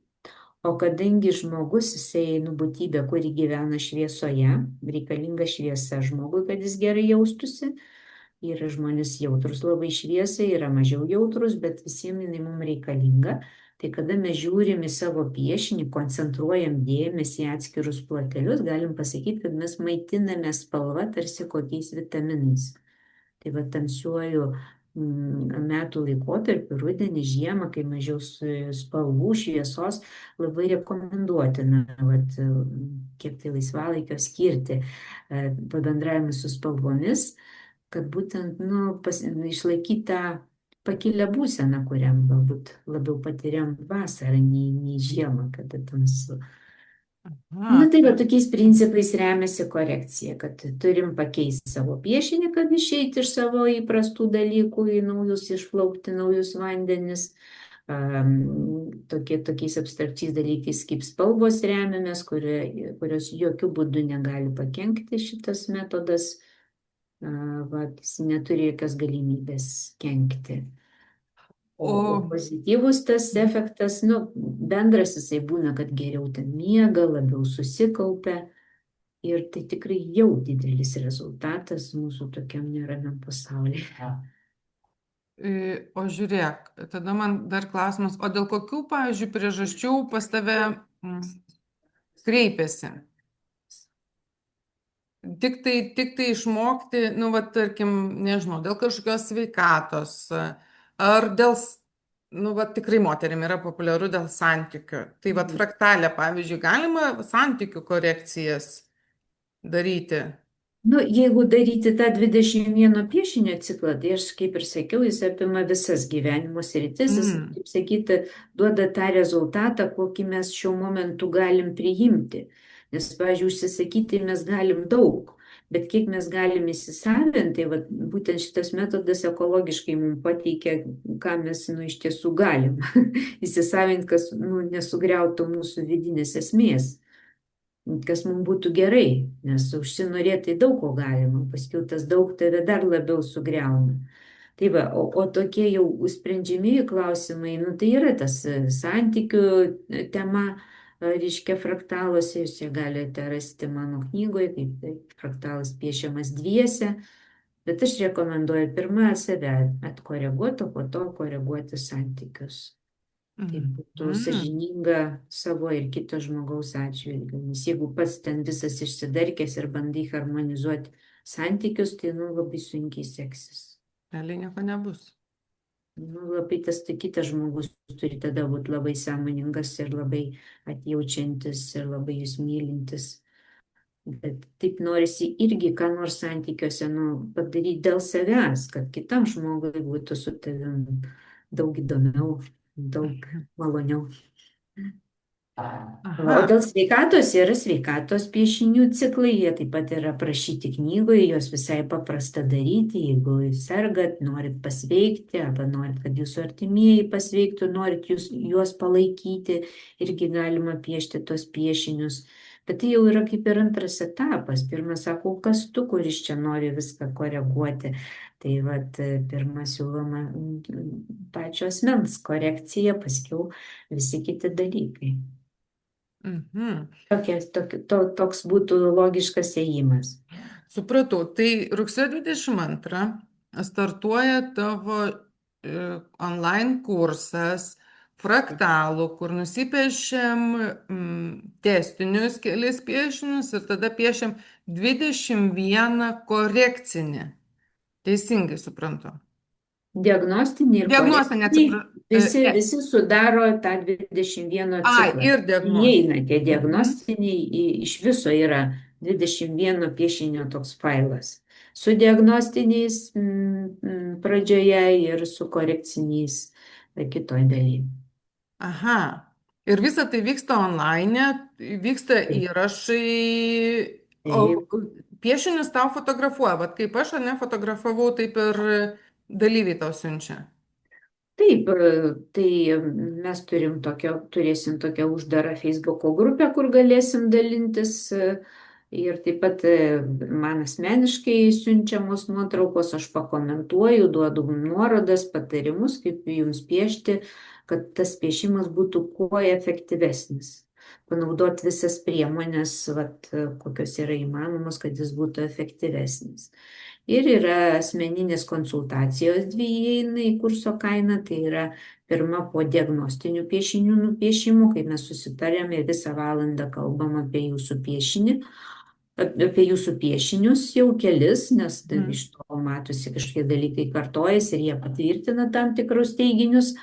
O kadangi žmogus, jisai būtybė, kuri gyvena šviesoje, reikalinga šviesa žmogui, kad jis gerai jaustųsi. Yra žmonės jautrus labai šviesai, yra mažiau jautrus, bet visiems jinai mums reikalinga. Tai kada mes žiūrim į savo piešinį, koncentruojam dėmesį į atskirus plotelius, galim pasakyti, kad mes maitiname spalvą tarsi kokiais vitaminais. Tai va tamsiuoju metų laikotarpiu, rudenį, žiemą, kai mažiau spalvų, šviesos, labai rekomenduotina, vat, kiek tai laisvalaikio skirti pabendravimui su spalvomis, kad būtent išlaikyti tą pakilę būseną, kuriam galbūt labiau patiriam vasarą, nei žiemą, kada tamsu. Na tai va, tokiais principais remiasi korekcija, kad turim pakeisti savo piešinį, kad išeiti iš savo įprastų dalykų į naujus, išplaukti naujus vandenis. Tokiais abstrakčiais dalykais kaip spalvos remiamės, kurios jokių būdų negali pakenkti šitas metodas. Jis neturi jokios galimybės kenkti. O pozityvus tas efektas, bendras jisai būna, kad geriau ten miega, labiau susikaupia. Ir tai tikrai jau didelis rezultatas mūsų tokiam neramiam pasaulyje. O žiūrėk, tada man dar klausimas, o dėl kokių, pavyzdžiui, priežasčių pas tave kreipiasi? Tik tai išmokti, tarkim, nežinau, dėl kažkokios sveikatos, ar dėl, tikrai moterim yra populiaru dėl santykių. Tai fraktalė, pavyzdžiui, galima santykių korekcijas daryti? Jeigu daryti tą 21 piešinio ciklą, tai aš, kaip ir sakiau, jis apima visas gyvenimo sritis, jis, kaip sakyti, duoda tą rezultatą, kokį mes šiuo momentu galim priimti. Nes, pavyzdžiui, užsisakyti mes galim daug, bet kiek mes galim įsisavinti, tai vat, būtent šitas metodas ekologiškai mums pateikia, ką mes nu, iš tiesų galim įsisavinti, kas nu, nesugriautų mūsų vidinės esmės, kas mums būtų gerai, nes užsinorėti daug ko galima, paskui tas daug tave dar labiau sugriauna. Tai va, o tokie jau sprendžiami klausimai, nu tai yra tas santykių tema, reiškia fraktaluose, jūs čia galite rasti mano knygoje, kaip tai fraktalas piešiamas dviese, bet aš rekomenduoju pirmą save atkoreguoti, o po to koreguoti santykius. Tai būtų sąžininga savo ir kito žmogaus atžvilgiu, nes jeigu pats ten visas išsidarkęs ir bandai harmonizuoti santykius, tai nu labai sunkiai seksis. Realiai nieko nebus. Nu, labai tas tai kitas žmogus turi tada būti labai sąmoningas ir labai atjaučiantis ir labai jūs mylintis. Bet taip norisi irgi, ką nors santykiuose, nu, padaryti dėl savęs, kad kitam žmogui būtų su tavim daug įdomiau, daug maloniau. O dėl sveikatos yra sveikatos piešinių ciklai, jie taip pat yra aprašyti knygoje, juos visai paprasta daryti, jeigu sergat, norit pasveikti, arba norit, kad jūsų artimieji pasveiktų, norit juos palaikyti, irgi galima piešti tos piešinius. Bet tai jau yra kaip ir antras etapas. Pirmas sako, kas tu, kuris čia nori viską koreguoti. Tai vat, pirmas siūloma pačio asmens korekcija, paskiau visi kiti dalykai. Toks būtų logiškas ėjimas. Supratau. Tai rugsėjo 22 startuoja tavo online kursas fraktalų, kur nusipiešiam testinius kelis piešinius ir tada piešiam 21 korekcinį. Teisingai suprantu. Diagnostinį ir Diagnostinį, korekcinį, visi sudaro tą 21 ciklą. Ir diagnostinį. Įeina tie diagnostiniai, iš viso yra 21 piešinio toks failas. Su diagnostiniais pradžioje ir su korekciniais kitoj daly. Aha. Ir visa tai vyksta online, vyksta įrašai, o piešinius tau fotografuoja, bet kaip aš fotografavau, taip ir dalyviai tau siunčia. Taip, tai mes turėsim tokią uždarą Facebooko grupę, kur galėsim dalintis ir taip pat man asmeniškai siunčiamos nuotraukos, aš pakomentuoju, duodu nuorodas, patarimus, kaip jums piešti, kad tas piešimas būtų kuo efektyvesnis. Panaudoti visas priemonės, kokios yra įmanomos, kad jis būtų efektyvesnis. Ir yra asmeninės konsultacijos dvi įeina į kurso kainą, tai yra pirma po diagnostinių piešinių nupiešimų, kai mes susitarėme ir visą valandą kalbam apie jūsų piešinį, apie jūsų piešinius jau kelis, nes iš to matosi kažkokie dalykai kartojasi ir jie patvirtina tam tikrus teiginius.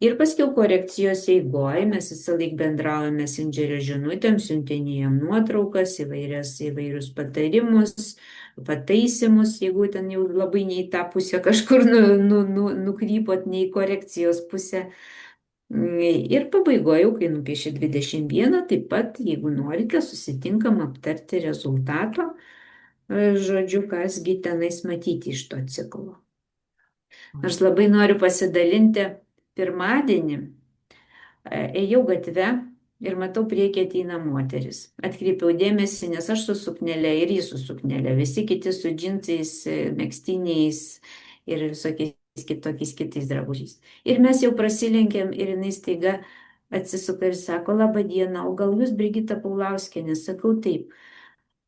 Ir paskiau korekcijos eigoje mes visą laiką bendraujame messengerio žinutėm, siuntinėjom nuotraukas, įvairius patarimus, pataisimus, jeigu ten jau labai ne į tą pusę kažkur nukrypot, ne į korekcijos pusę. Ir pabaigoje, kai nupiešė 21, taip pat, jeigu norite, susitinkam aptarti rezultato, žodžiu, kasgi tenais matyti iš to ciklo. Aš labai noriu pasidalinti. Pirmadienį ėjau gatve ir matau priekį ateina moteris. Atkreipiau dėmesį, nes aš su suknelė ir jis su suknelė, visi kiti su džinsais, megztiniais ir visokiais kitais drabužiais. Ir mes jau prasilenkėm ir jinai staiga atsisuka ir sako, laba diena, o gal jūs Brigita Paulauskienė? Sakau, taip.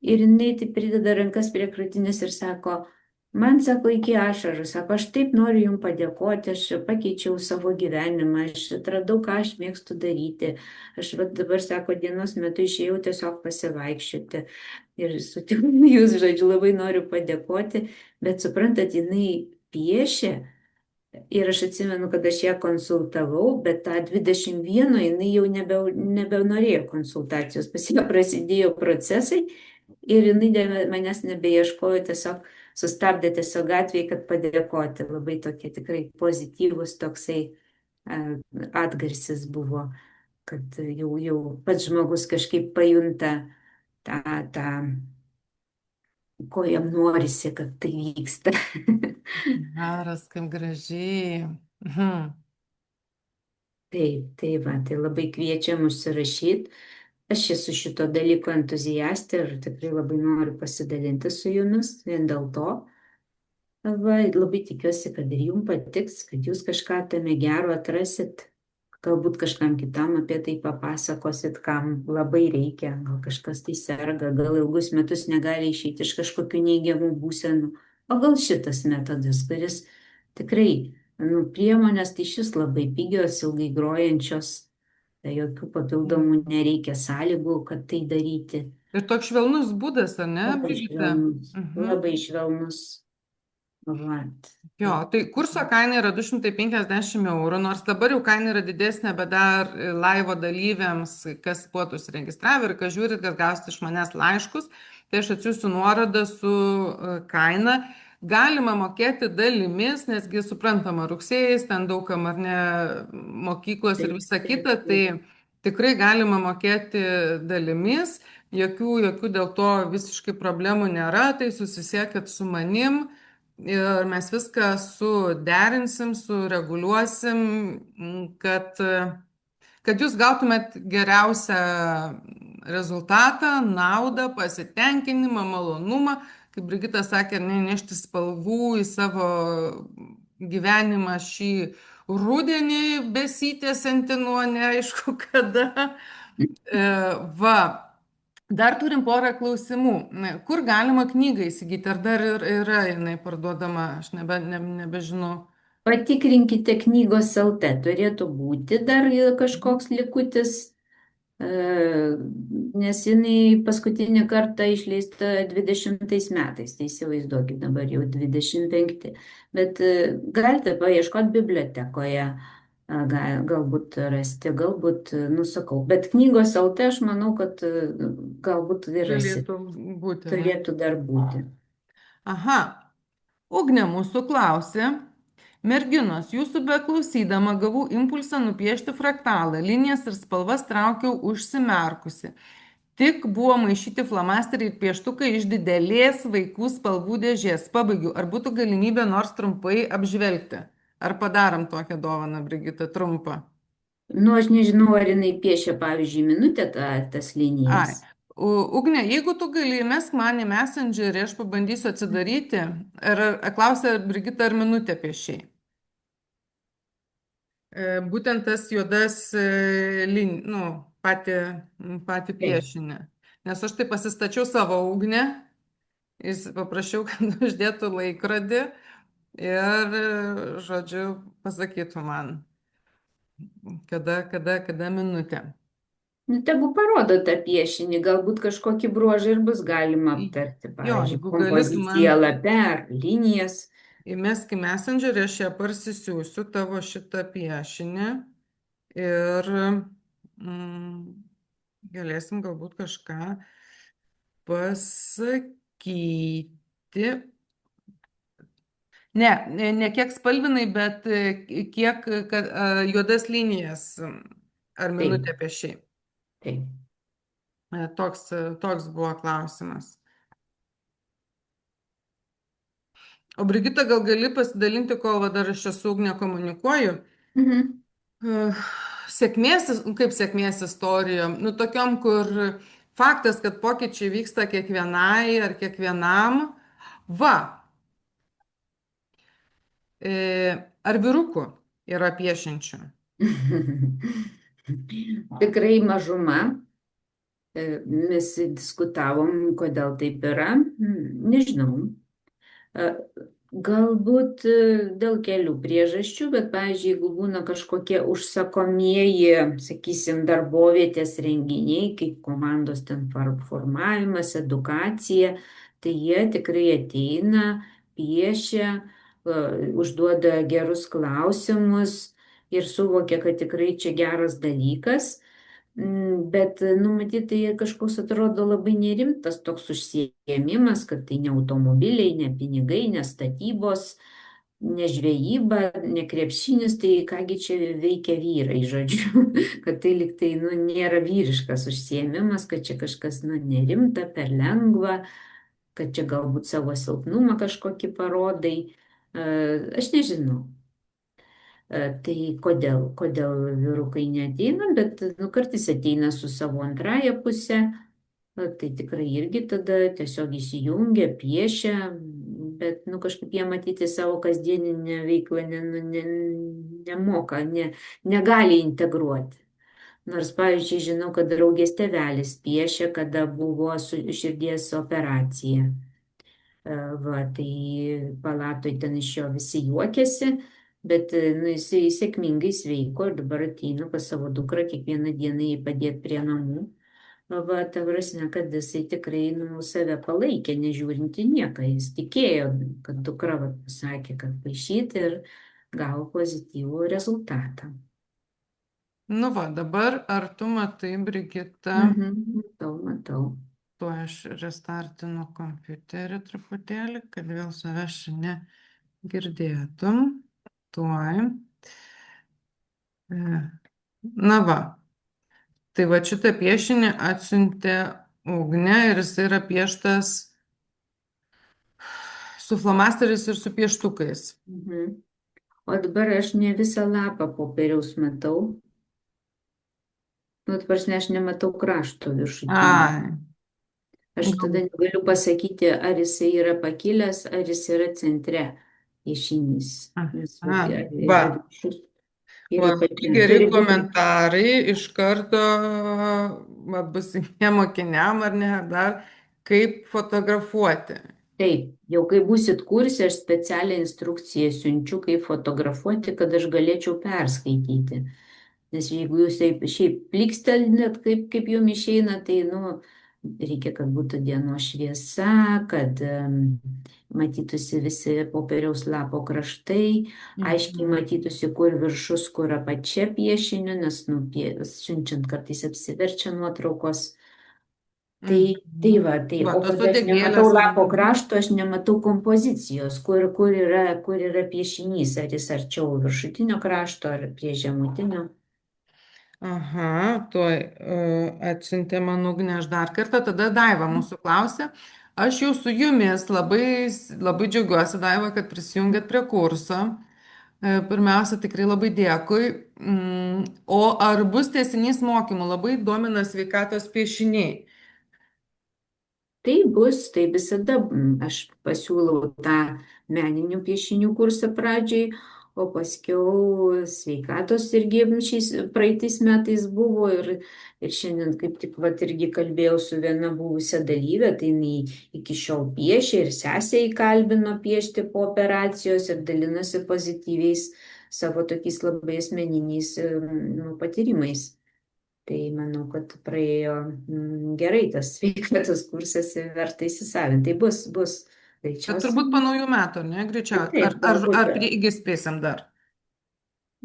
Ir jinai taip prideda rankas prie krūtinės ir sako, man, sako, iki ašarų, sako, aš taip noriu jums padėkoti, aš pakeičiau savo gyvenimą, aš atradau, ką aš mėgstu daryti. Aš dabar, sako, dienos metu išėjau tiesiog pasivaikščioti ir sutinku jūs, žodžiu, labai noriu padėkoti, bet suprantat, jinai piešė ir aš atsimenu, kad aš ją konsultavau, bet tą 21 jinai jau nebenorėjo konsultacijos, pas ją prasidėjo procesai ir jinai manęs nebeieškojo, tiesiog sustabdė tiesiog gatvėje, kad padėkoti. Labai tokie tikrai pozityvus toksai atgarsis buvo. kad jau pats žmogus kažkaip pajunta tą, ko jam norisi, kad tai vyksta. Geras, kaip gražiai. Mhm. Tai va, tai labai kviečiam užsirašyti. Aš esu šito dalyko entuziastė ir tikrai labai noriu pasidalinti su jumis vien dėl to. Va, labai tikiuosi, kad ir jums patiks, kad jūs kažką tame gero atrasit. Galbūt kažkam kitam apie tai papasakosit, kam labai reikia. Gal kažkas tai serga, gal ilgus metus negali išeiti iš kažkokių neigiamų būsenų. O gal šitas metodas, kuris tikrai, nu, priemonės tai šis labai pigios, ilgai grojančios, tai jokių papildomų nereikia sąlygų, kad tai daryti. Ir toks švelnus būdas, ar ne, Labai Brigita? švelnus, Mhm. labai švelnus. Vat. Jo, tai kurso kaina yra 250 eurų, nors dabar jau kaina yra didesnė, bet dar laivo dalyviams, kas buvo užsiregistravę ir kas žiūrit, kad gausite iš manęs laiškus, tai aš atsiųsiu nuorodą su kaina. Galima mokėti dalimis, nesgi suprantama, rugsėjais, ten daugam ar ne mokyklos ir visa kita, tai tikrai galima mokėti dalimis, jokių dėl to visiškai problemų nėra, tai susisiekit su manim. Ir mes viską suderinsim, sureguliuosim, kad jūs gautumėt geriausią rezultatą, naudą, pasitenkinimą, malonumą. Kaip Brigita sakė, nešti spalvų į savo gyvenimą šį rudenį besitęsiantį nuo neaišku kada. Va. Dar turim porą klausimų. Kur galima knygą įsigyti? Ar dar yra jinai parduodama? Aš nebežinau. Patikrinkite knygos LT, turėtų būti dar kažkoks likutis, nes jinai paskutinį kartą išleista 20 metais, tai įsivaizduokit, dabar jau 25. Bet galite paieškoti bibliotekoje, galbūt rasti, galbūt, nusakau. Bet knygos LT aš manau, kad galbūt ir rasit. Galėtų būti. Ne? Turėtų dar būti. Aha. Ugnė mūsų klausė. Merginos, jūsų beklausydama gavau impulsą nupiešti fraktalą. Linijas ir spalvas traukiau užsimerkusi. Tik buvo maišyti flamasteriai ir pieštukai iš didelės vaikų spalvų dėžės. Pabaigiu. Ar būtų galimybė nors trumpai apžvelgti? Ar padarom tokią dovaną, Brigita, trumpą? Nu, aš nežinau, ar jinai piešia, pavyzdžiui, minutę tas linijas. Ai. Ugne, jeigu tu gali, mesk man į Messengerį, aš pabandysiu atsidaryti. Klausia Brigita, ar minutę piešiai? Būtent tas juodas, patį piešinį. Nes aš tai pasistačiau savo ugnę, jis paprašiau, kad uždėtų laikrodį ir, žodžiu, pasakytų man, kada minutė. Nu, tegu parodo tą piešinį, galbūt kažkokį bruožą ir bus galima aptarti, pavyzdžiui, jeigu gali, kompoziciją lape ar linijas. Įmesk į Messengerį, aš ją parsisiųsiu tavo šitą piešinį ir galėsim galbūt kažką pasakyti. Ne kiek spalvinai, bet kiek juodas linijas ar minutę piešiai. Taip. Toks buvo klausimas. O Brigita, gal gali pasidalinti, kol dar aš čia su Ugne komunikuoju? Kaip sėkmės istorijom, tokiom, kur faktas, kad pokyčiai vyksta kiekvienai ar kiekvienam. Va. Ar vyrukų yra piešinčių? Tikrai mažuma. Mes diskutavom, kodėl taip yra. Nežinau. Galbūt dėl kelių priežasčių, bet, pavyzdžiui, jeigu būna kažkokie užsakomieji, sakysim, darbovietės renginiai, kaip komandos ten formavimas, edukacija, tai jie tikrai ateina, piešia, užduoda gerus klausimus ir suvokia, kad tikrai čia geras dalykas. Bet, matyt, tai kažkoks atrodo labai nerimtas toks užsiėmimas, kad tai ne automobiliai, ne pinigai, ne statybos, ne žvejyba, ne krepšinis, tai kągi čia veikia vyrai, žodžiu, kad tai liktai, nu, nėra vyriškas užsiėmimas, kad čia kažkas, nu, nerimta, per lengva, kad čia galbūt savo silpnumą kažkokį parodai. Aš nežinau. Tai kodėl vyrukai neateina, bet nu, kartais ateina su savo antraja pusė, tai tikrai irgi tada tiesiog įsijungia, piešia, bet nu, kažkaip jie matyti savo kasdieninę veiklą nemoka, negali integruoti. Nors, pavyzdžiui, žinau, kad draugės tėvelis piešia, kada buvo su širdies operacija. Va, tai palatoj ten iš jo visi juokėsi, bet nu, jisai sėkmingai sveiko ir dabar ateina pas savo dukrą kiekvieną dieną jį padėti prie namų. Va, ta prasme, kad jisai tikrai nu, save palaikė, nežiūrinti nieką. Jis tikėjo, kad dukra va, pasakė, kad paišyti ir gavo pozityvų rezultatą. Nu va, dabar ar tu matai, Brigita? Matau. Tuo aš restartinu kompiuterį truputėlį, kad vėl savęs negirdėtum. Tuoj. Na va. Tai va šitą piešinį atsiuntė Ugnė ir jis yra pieštas su flomasteriais ir su pieštukais. O dabar aš ne visą lapą popieriaus matau. Nu, dabar aš nematau krašto viršutinio. Ai. Aš tada negaliu pasakyti, ar jisai yra pakilęs, ar jis yra centre piešinys. Nes, Va, geri komentarai iš karto bus mokiniam ar ne, dar kaip fotografuoti. Taip, jau kai būsit kurse, aš specialią instrukciją siunčiu, kaip fotografuoti, kad aš galėčiau perskaityti. Nes jeigu jūs šiaip plikstelinat, kaip jums išeina, tai, nu, reikia, kad būtų dienos šviesa, kad matytųsi visi popieriaus lapo kraštai, aiškiai matytųsi, kur viršus, kur apačia piešinio, nes, nu, siunčiant kartais apsiverčia nuotraukos. Tai va, o kad aš nematau lapo krašto, aš nematau kompozicijos, kur yra piešinys, ar jis arčiau viršutinio krašto, ar prie žemutinio. Aha, tuoj atsiuntė man Ugnė, aš dar kartą, tada Daiva mūsų klausė. Aš jau su jumis labai džiaugiuosi, Daiva, kad prisijungėt prie kurso. Pirmiausia, tikrai labai dėkui. O ar bus tęsinys mokymų? Labai domina sveikatos piešiniai. Tai bus, tai visada aš pasiūlau tą meninių piešinių kursą pradžiai, o paskiau sveikatos irgi praeitais metais buvo ir šiandien kaip tik vat irgi kalbėjau su viena buvusia dalyvė, tai jinai iki šiol piešia ir sesę įkalbino piešti po operacijos ir dalinasi pozityviais savo tokiais labai asmeniniais patyrimais. Tai manau, kad praėjo gerai tas sveikatos kursas ir verta įsisavinti. Tai bus greičiausiai. Turbūt po naujų metų, ne, greičiausiai. Ar prieigi spėsim dar?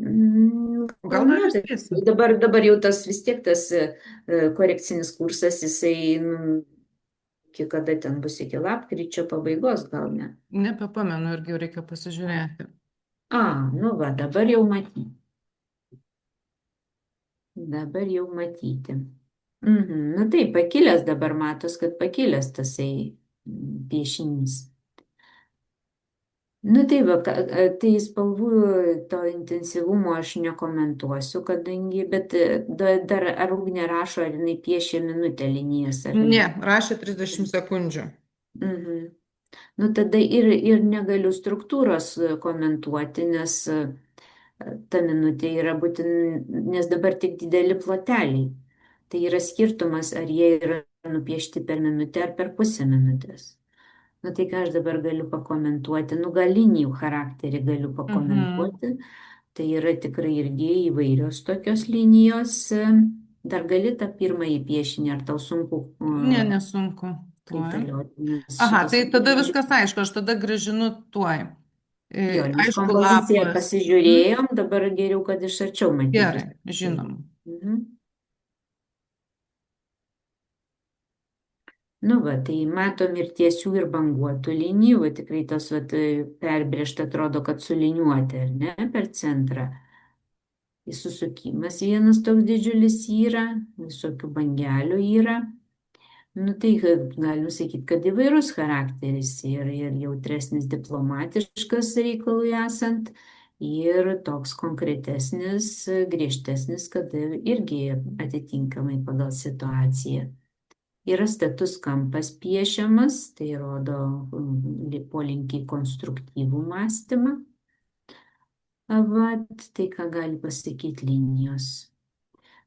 Gal dar spėsim. Dabar jau tas vis tiek tas korekcinis kursas, jisai, iki kada ten bus, iki lapkričio pabaigos, gal ne? Nepapamenu, irgi jau reikia pasižiūrėti. Nu va, dabar jau matyti. Dabar jau matyti. Nu taip, pakilęs dabar matos, kad pakilęs tasai piešinys. Nu taip, tai spalvų to intensyvumo aš nekomentuosiu, kadangi, bet dar ar Ugnė rašo, ar jinai piešia minutę linijas, ar ne? Ne, rašė 30 sekundžių. Nu tada ir negaliu struktūros komentuoti, nes ta minutė yra nes dabar tik dideli ploteliai. Tai yra skirtumas, ar jie yra nupiešti per minutę ar per pusę minutės. Nu tai ką aš dabar galiu pakomentuoti, gal linijų charakterį galiu pakomentuoti. Tai yra tikrai irgi įvairios tokios linijos. Dar gali tą pirmąjį piešinį, ar tau sunku? Ne, nesunku. Aha, tai tada viskas aišku, aš tada grąžinu tuoj. Jo, nes kompoziciją pasižiūrėjom, dabar geriau, kad iš arčiau matyti. Gerai, žinom. Nu, va, tai matom ir tiesių, ir banguotų linijų, va, tikrai tos, va, perbrėžta atrodo, kad suliniuoti, ar ne, per centrą. Susukimas vienas toks didžiulis yra, visokių bangelių yra. Nu, tai galim sakyti, kad įvairus charakteris ir jautresnis, diplomatiškas reikalui esant, ir toks konkretesnis, griežtesnis, kad irgi atitinkamai pagal situaciją. Yra status kampas piešiamas, tai rodo polinkį į konstruktyvų mąstymą. Vat, tai ką gali pasakyti linijos.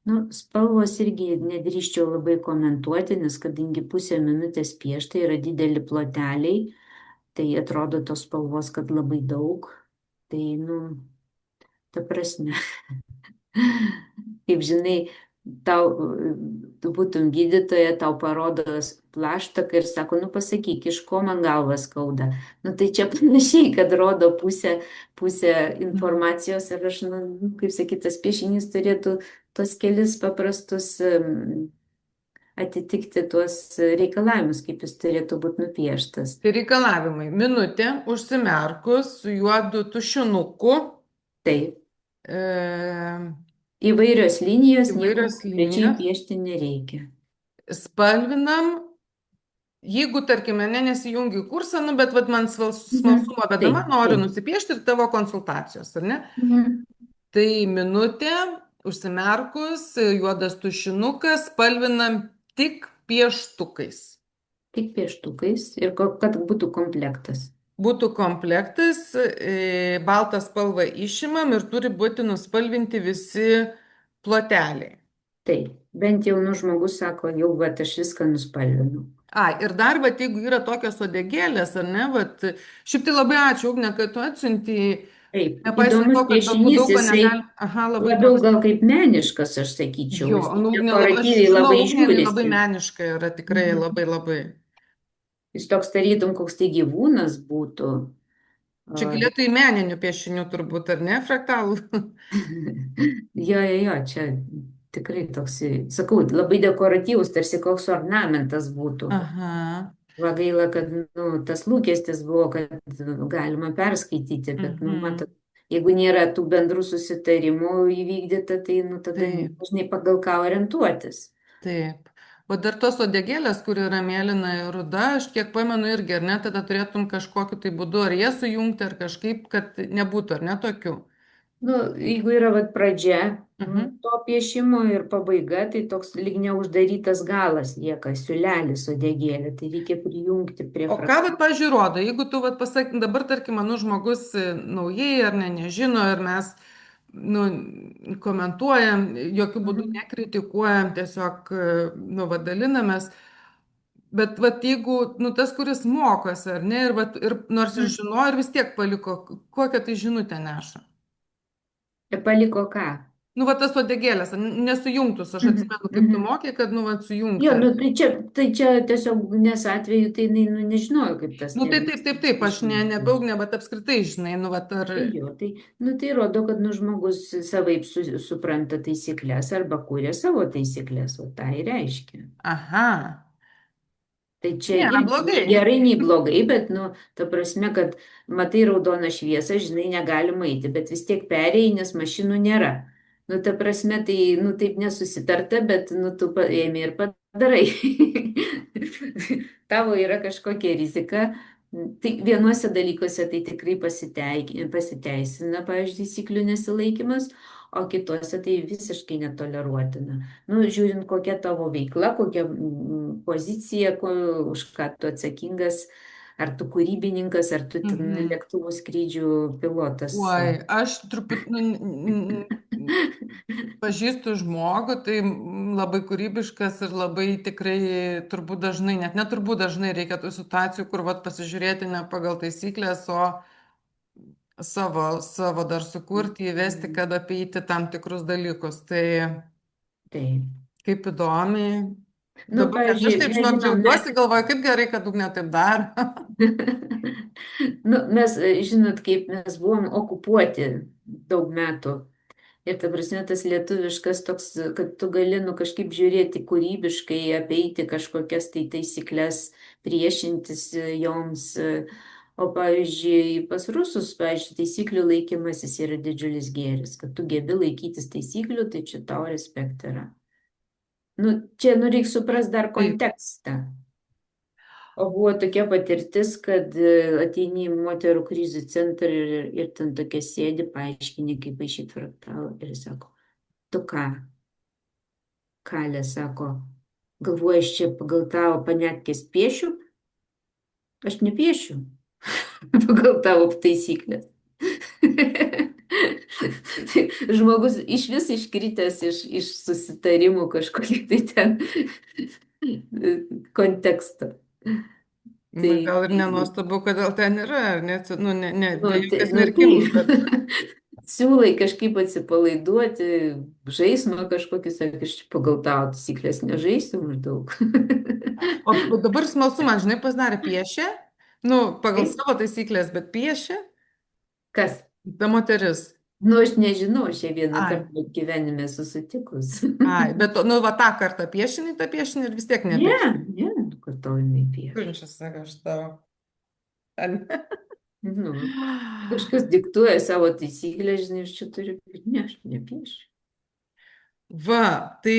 Nu, spalvos irgi nedrįščiau labai komentuoti, nes kadangi pusę minutės piešta yra dideli ploteliai, tai atrodo tos spalvos, kad labai daug. Tai, nu, ta prasme, kaip žinai, tau, tu būtum gydytoja, tau parodo plaštaką ir sako, nu pasakyk, iš ko man galva skauda. Nu tai čia panašiai, kad rodo pusę informacijos ir aš, nu, kaip sakyt, tas piešinys turėtų tos kelis paprastus atitikti tuos reikalavimus, kaip jis turėtų būti nupieštas. Tai reikalavimai. Minutė užsimerkus su juodu tušinuku. Taip. E, Įvairios linijos, nieko Įvairios konkrečiai linijos. piešti nereikia. Spalvinam. Jeigu, tarkime, nesijungi į kursą, nu, bet vat, man smalsumo vedama, Taip, noriu taip. nusipiešti ir tavo konsultacijos, ar ne? Mhm. Tai minutė, užsimerkus, juodas tušinukas, spalvinam tik pieštukais. Tik pieštukais ir kad būtų komplektas. Būtų komplektas, baltą spalvą išimam ir turi būti nuspalvinti visi ploteliai. Taip, bent jaunų žmogus sako, jau, bet aš viską nuspalvinu. Ir dar, vat, jeigu yra tokios uodegėlės, ar ne, vat, šiaip tai labai ačiū, Ugne, kad tu atsiunti, Taip, nepaisant įdomus to, kad galbūt piešinys, daug ko jisai negali. Aha, labai labiau toks. gal kaip meniškas, aš sakyčiau. Jo, Jis nu, Ugnė, aš dekoratyviai žinau, labai Ugnė, jinai labai žiūrisi. meniška yra, tikrai Mhm. labai labai. Jis toks tarytum, koks tai gyvūnas būtų. Čia galėtų į meninių piešinių turbūt, ar ne, fraktalų? Jo, čia tikrai toks, sakau, labai dekoratyvus, tarsi koks ornamentas būtų. Aha. Va gaila, kad nu, tas lūkestis buvo, kad galima perskaityti, bet, nu, Mhm. matot, jeigu nėra tų bendrų susitarimų įvykdyta, tai, nu, tada Taip. dažnai pagal ką orientuotis. Taip. O dar tos uodegėlės, kur yra mėlyna ir ruda, aš kiek pamenu irgi, ar ne, tada turėtum kažkokiu tai būdu, ar jas sujungti, ar kažkaip, kad nebūtų, ar ne, tokių. Nu, jeigu yra vat, pradžia Mhm. to piešimo ir pabaiga, tai toks lyg neuždarytas galas lieka, siūlelis uodegėlė, tai reikia prijungti prie O ką, vat, pažiūrėjau, rodo, jeigu tu, vat, pasakai, dabar, tarkim, manau, žmogus naujai ar ne, nežino, ir mes, nu, komentuojam, jokių būdų nekritikuojam, tiesiog, nu, va, dalinamės. Bet, vat, jeigu, nu, tas, kuris mokosi, ar ne, ir, vat, ir nors ir žinojo, ir vis tiek paliko, kokią tai žinutę neša. Paliko ką? Nu, va, tas uodegėlės, nesujungtus, aš Mhm, atsimenu, kaip tu mhm. mokė, kad, nu, va, Jo, sujungti. nu, tai čia tiesiog nes atveju, tai jinai nu, nežinojo, kaip tas Nu, tai taip, aš nebaug, ne, bet apskritai, žinai, nu, va, ar... Tai jo, tai rodo, kad nu, žmogus savaip supranta taisyklės arba kūrė savo taisyklės, o tai reiškia. Aha, Tai čia nėra irgi nei blogai. gerai, nei blogai, bet, nu, ta prasme, kad matai raudoną šviesą, žinai, negalima eiti, bet vis tiek perėjai, nes mašinų nėra. Nu, ta prasme, tai, nu, taip nesusitarta, bet, nu, tu ėmė ir padarai. Tavo yra kažkokia rizika. Tai vienuose dalykuose tai tikrai pasiteisina, pavyzdžiui, taisyklių nesilaikymas, o kituose tai visiškai netoleruotina. Nu, žiūrint, kokia tavo veikla, kokia pozicija, už ką tu atsakingas, ar tu kūrybininkas, ar tu ten lėktuvų skrydžių pilotas. Oi, aš truputį pažįstu žmogų, tai labai kūrybiškas ir labai tikrai turbūt dažnai, net neturbūt dažnai reikia tų situacijų, kur vat pasižiūrėti ne pagal taisyklės, o savo dar sukurti, įvesti, kad apeiti tam tikrus dalykus. Tai Taip. kaip įdomiai. Nu, Dabar net aš pavyzdžiui, taip, mes žinok, žinom, džiaugiuosi, galvoju, kaip gerai, kad Ugnė taip daro. nu, mes, žinot, kaip mes buvom okupuoti daug metų. Ir ta prasme, tas lietuviškas toks, kad tu gali nu kažkaip žiūrėti kūrybiškai, apeiti kažkokias tai taisyklės, priešintis joms. O pavyzdžiui, pas rusus, pavyzdžiui, taisyklių laikymasis yra didžiulis gėris. Kad tu gebi laikytis taisyklių, tai čia tau respekt yra. Nu, čia, nu, reikia suprast dar Taip. kontekstą. O buvo tokia patirtis, kad ateini į moterų krizių centrą ir ten tokia sėdi, paaiškini, kaip paišyti fraktalą ir sako, tu ką, kalė, sako, galvoju, aš čia pagal tavo panetkės piešiu, aš nepiešiu pagal tavo taisyklės. Tai žmogus iš vis iškritęs iš susitarimų kažkokį tai ten kontekstą. Na, gal ir nenuostabu, kodėl ten yra, net, nu, ne, Nu, be tai, jokios nu, merginų, bet siūlai kažkaip atsipalaiduoti, žaismą kažkokį, sakai, aš pagal tavo taisyklės nežaisiu maždaug. o dabar smalsumas, žinai, pasidarė piešė, nu, pagal Kaip? savo taisyklės, bet piešė, Kas? ta moteris. Nu, aš nežinau, aš ją vieną Ai, kartą gyvenime susitikus. bet, nu, va, tą kartą tą piešinį ir vis tiek Ne, nepiešė. ne, kad to jinai pieš. Turinčias, sako, aš tau. Ten. Nu, kažkas diktuoja savo taisyklę, žinai, aš čia turiu, ne, aš nepiešiu. Va, tai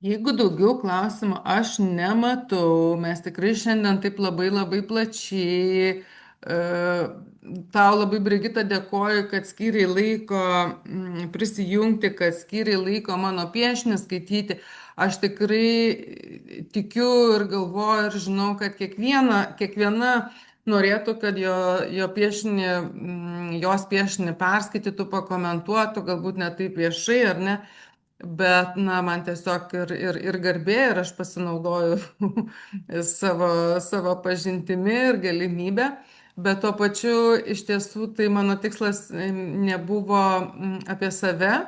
jeigu daugiau klausimų aš nematau, mes tikrai šiandien taip labai labai plačiai. Tau labai, Brigita, dėkoju, kad skyriai laiko prisijungti, kad skyriai laiko mano piešinį skaityti. Aš tikrai tikiu ir galvoju ir žinau, kad kiekviena norėtų, kad jo piešinį, jos piešinį perskaitytų, pakomentuotų, galbūt ne taip viešai ar ne. Bet, na, man tiesiog ir garbė, ir aš pasinaudoju savo pažintimi ir galimybę. Bet tuo pačiu iš tiesų tai mano tikslas nebuvo apie save.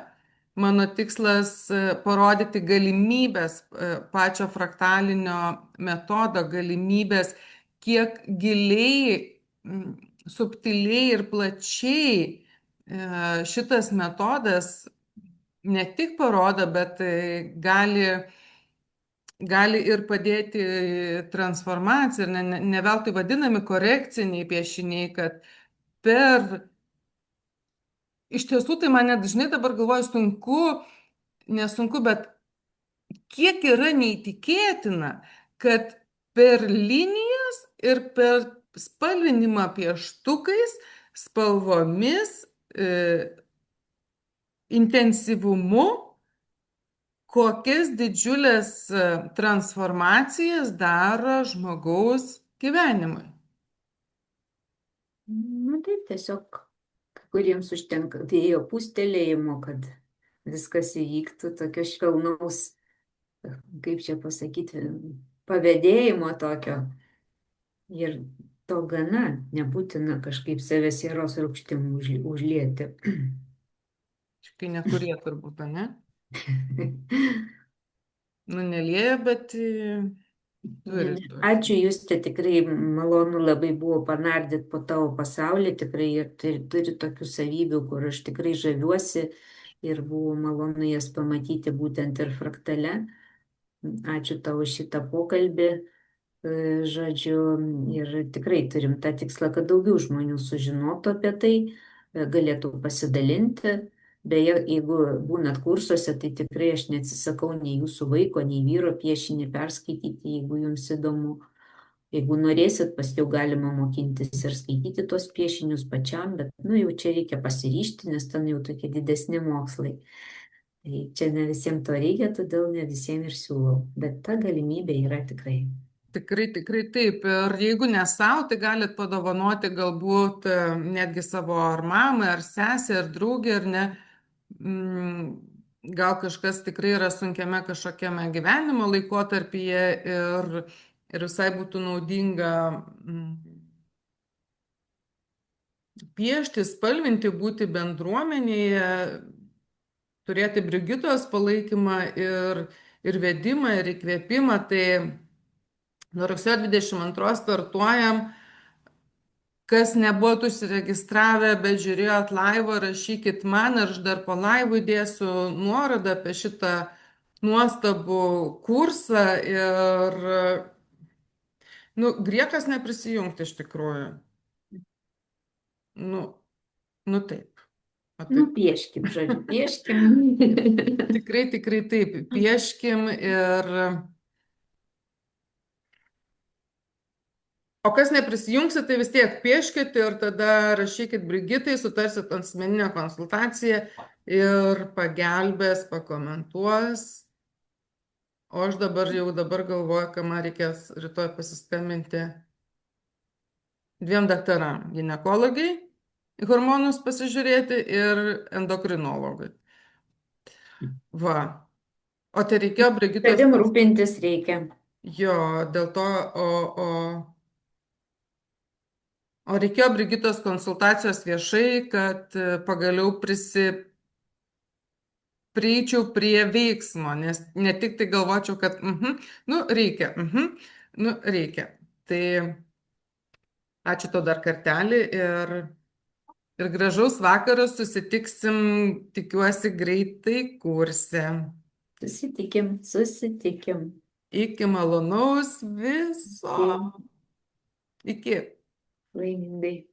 Mano tikslas parodyti galimybės pačio fraktalinio metodo, galimybės, kiek giliai, subtiliai ir plačiai šitas metodas ne tik parodo, bet gali ir padėti transformacijai. Ir ne veltui vadinami korekciniai piešiniai, kad iš tiesų tai man net, žinai, dabar galvoju, nesunku, bet kiek yra neįtikėtina, kad per linijas ir per spalvinimą pieštukais, spalvomis, intensyvumu, kokias didžiulės transformacijas daro žmogaus gyvenimui. Nu, taip, tiesiog kai kuriems užtenka vėjo pūstelėjimo, kad viskas įvyktų tokio švelnaus, kaip čia pasakyti, pavėdėjimo tokio. Ir to gana, nebūtina kažkaip save sieros rūgštim užlieti. Kai nekurie turbūt, ne? Nu, nelieja, bet turi. Ačiū Juste, tikrai malonu labai buvo panardyti po tavo pasaulį, tikrai ir turi tokių savybių, kur aš tikrai žaviuosi ir buvo malonu jas pamatyti būtent ir fraktale. Ačiū tau už šitą pokalbį, žodžiu, ir tikrai turim tą tikslą, kad daugiau žmonių sužinotų apie tai, galėtų pasidalinti. Beje, jeigu būnat kursuose, tai tikrai aš neatsisakau nei jūsų vaiko, nei vyro piešinį perskaityti, jeigu jums įdomu. Jeigu norėsit, paskiau galima mokintis ir skaityti tuos piešinius pačiam, bet nu, jau čia reikia pasiryšti, nes ten jau tokie didesni mokslai. Tai čia ne visiems to reikia, todėl ne visiems ir siūlau, bet ta galimybė yra tikrai. Tikrai, tikrai taip. Ir jeigu ne savo, tai galit padovanoti galbūt netgi savo ar mamai, ar sesę, ar draugį, ar ne. Gal kažkas tikrai yra sunkiame kažkokiame gyvenimo laikotarpyje ir visai būtų naudinga piešti, spalvinti, būti bendruomenėje, turėti Brigitos palaikymą ir vedimą, ir įkvėpimą. Tai nuo rugsėjo 22 startuojam Kas nebuvot užsiregistravę, bet žiūrėjot laivą, rašykit man, ir aš dar po laivu įdėsiu nuorodą apie šitą nuostabų kursą. Ir, nu, griekas neprisijungti iš tikrųjų. Nu, nu taip. O Nu, taip. pieškim, žodžiu, pieškim. Tikrai, tikrai taip. Pieškim ir... O kas neprisijungsit, tai vis tiek pieškit ir tada rašykit Brigitai, sutarsit asmeninę konsultaciją ir pagelbės, pakomentuos. O aš jau dabar galvoju, kad man reikės rytoj pasiskambinti 2 daktaram - ginekologai, hormonus pasižiūrėti ir endokrinologai. Va. O tai reikėjo Brigitos... Tavim rūpintis reikia. Jo, dėl to, o reikėjo Brigitos konsultacijos viešai, kad pagaliau prieičiau prie veiksmo, nes ne tik tai galvočiau, kad nu reikia, nu reikia. Tai ačiū tau dar kartelį ir gražaus vakaro, susitiksim, tikiuosi, greitai kurse. Susitikim. Iki malonaus viso. Iki. Laimingai.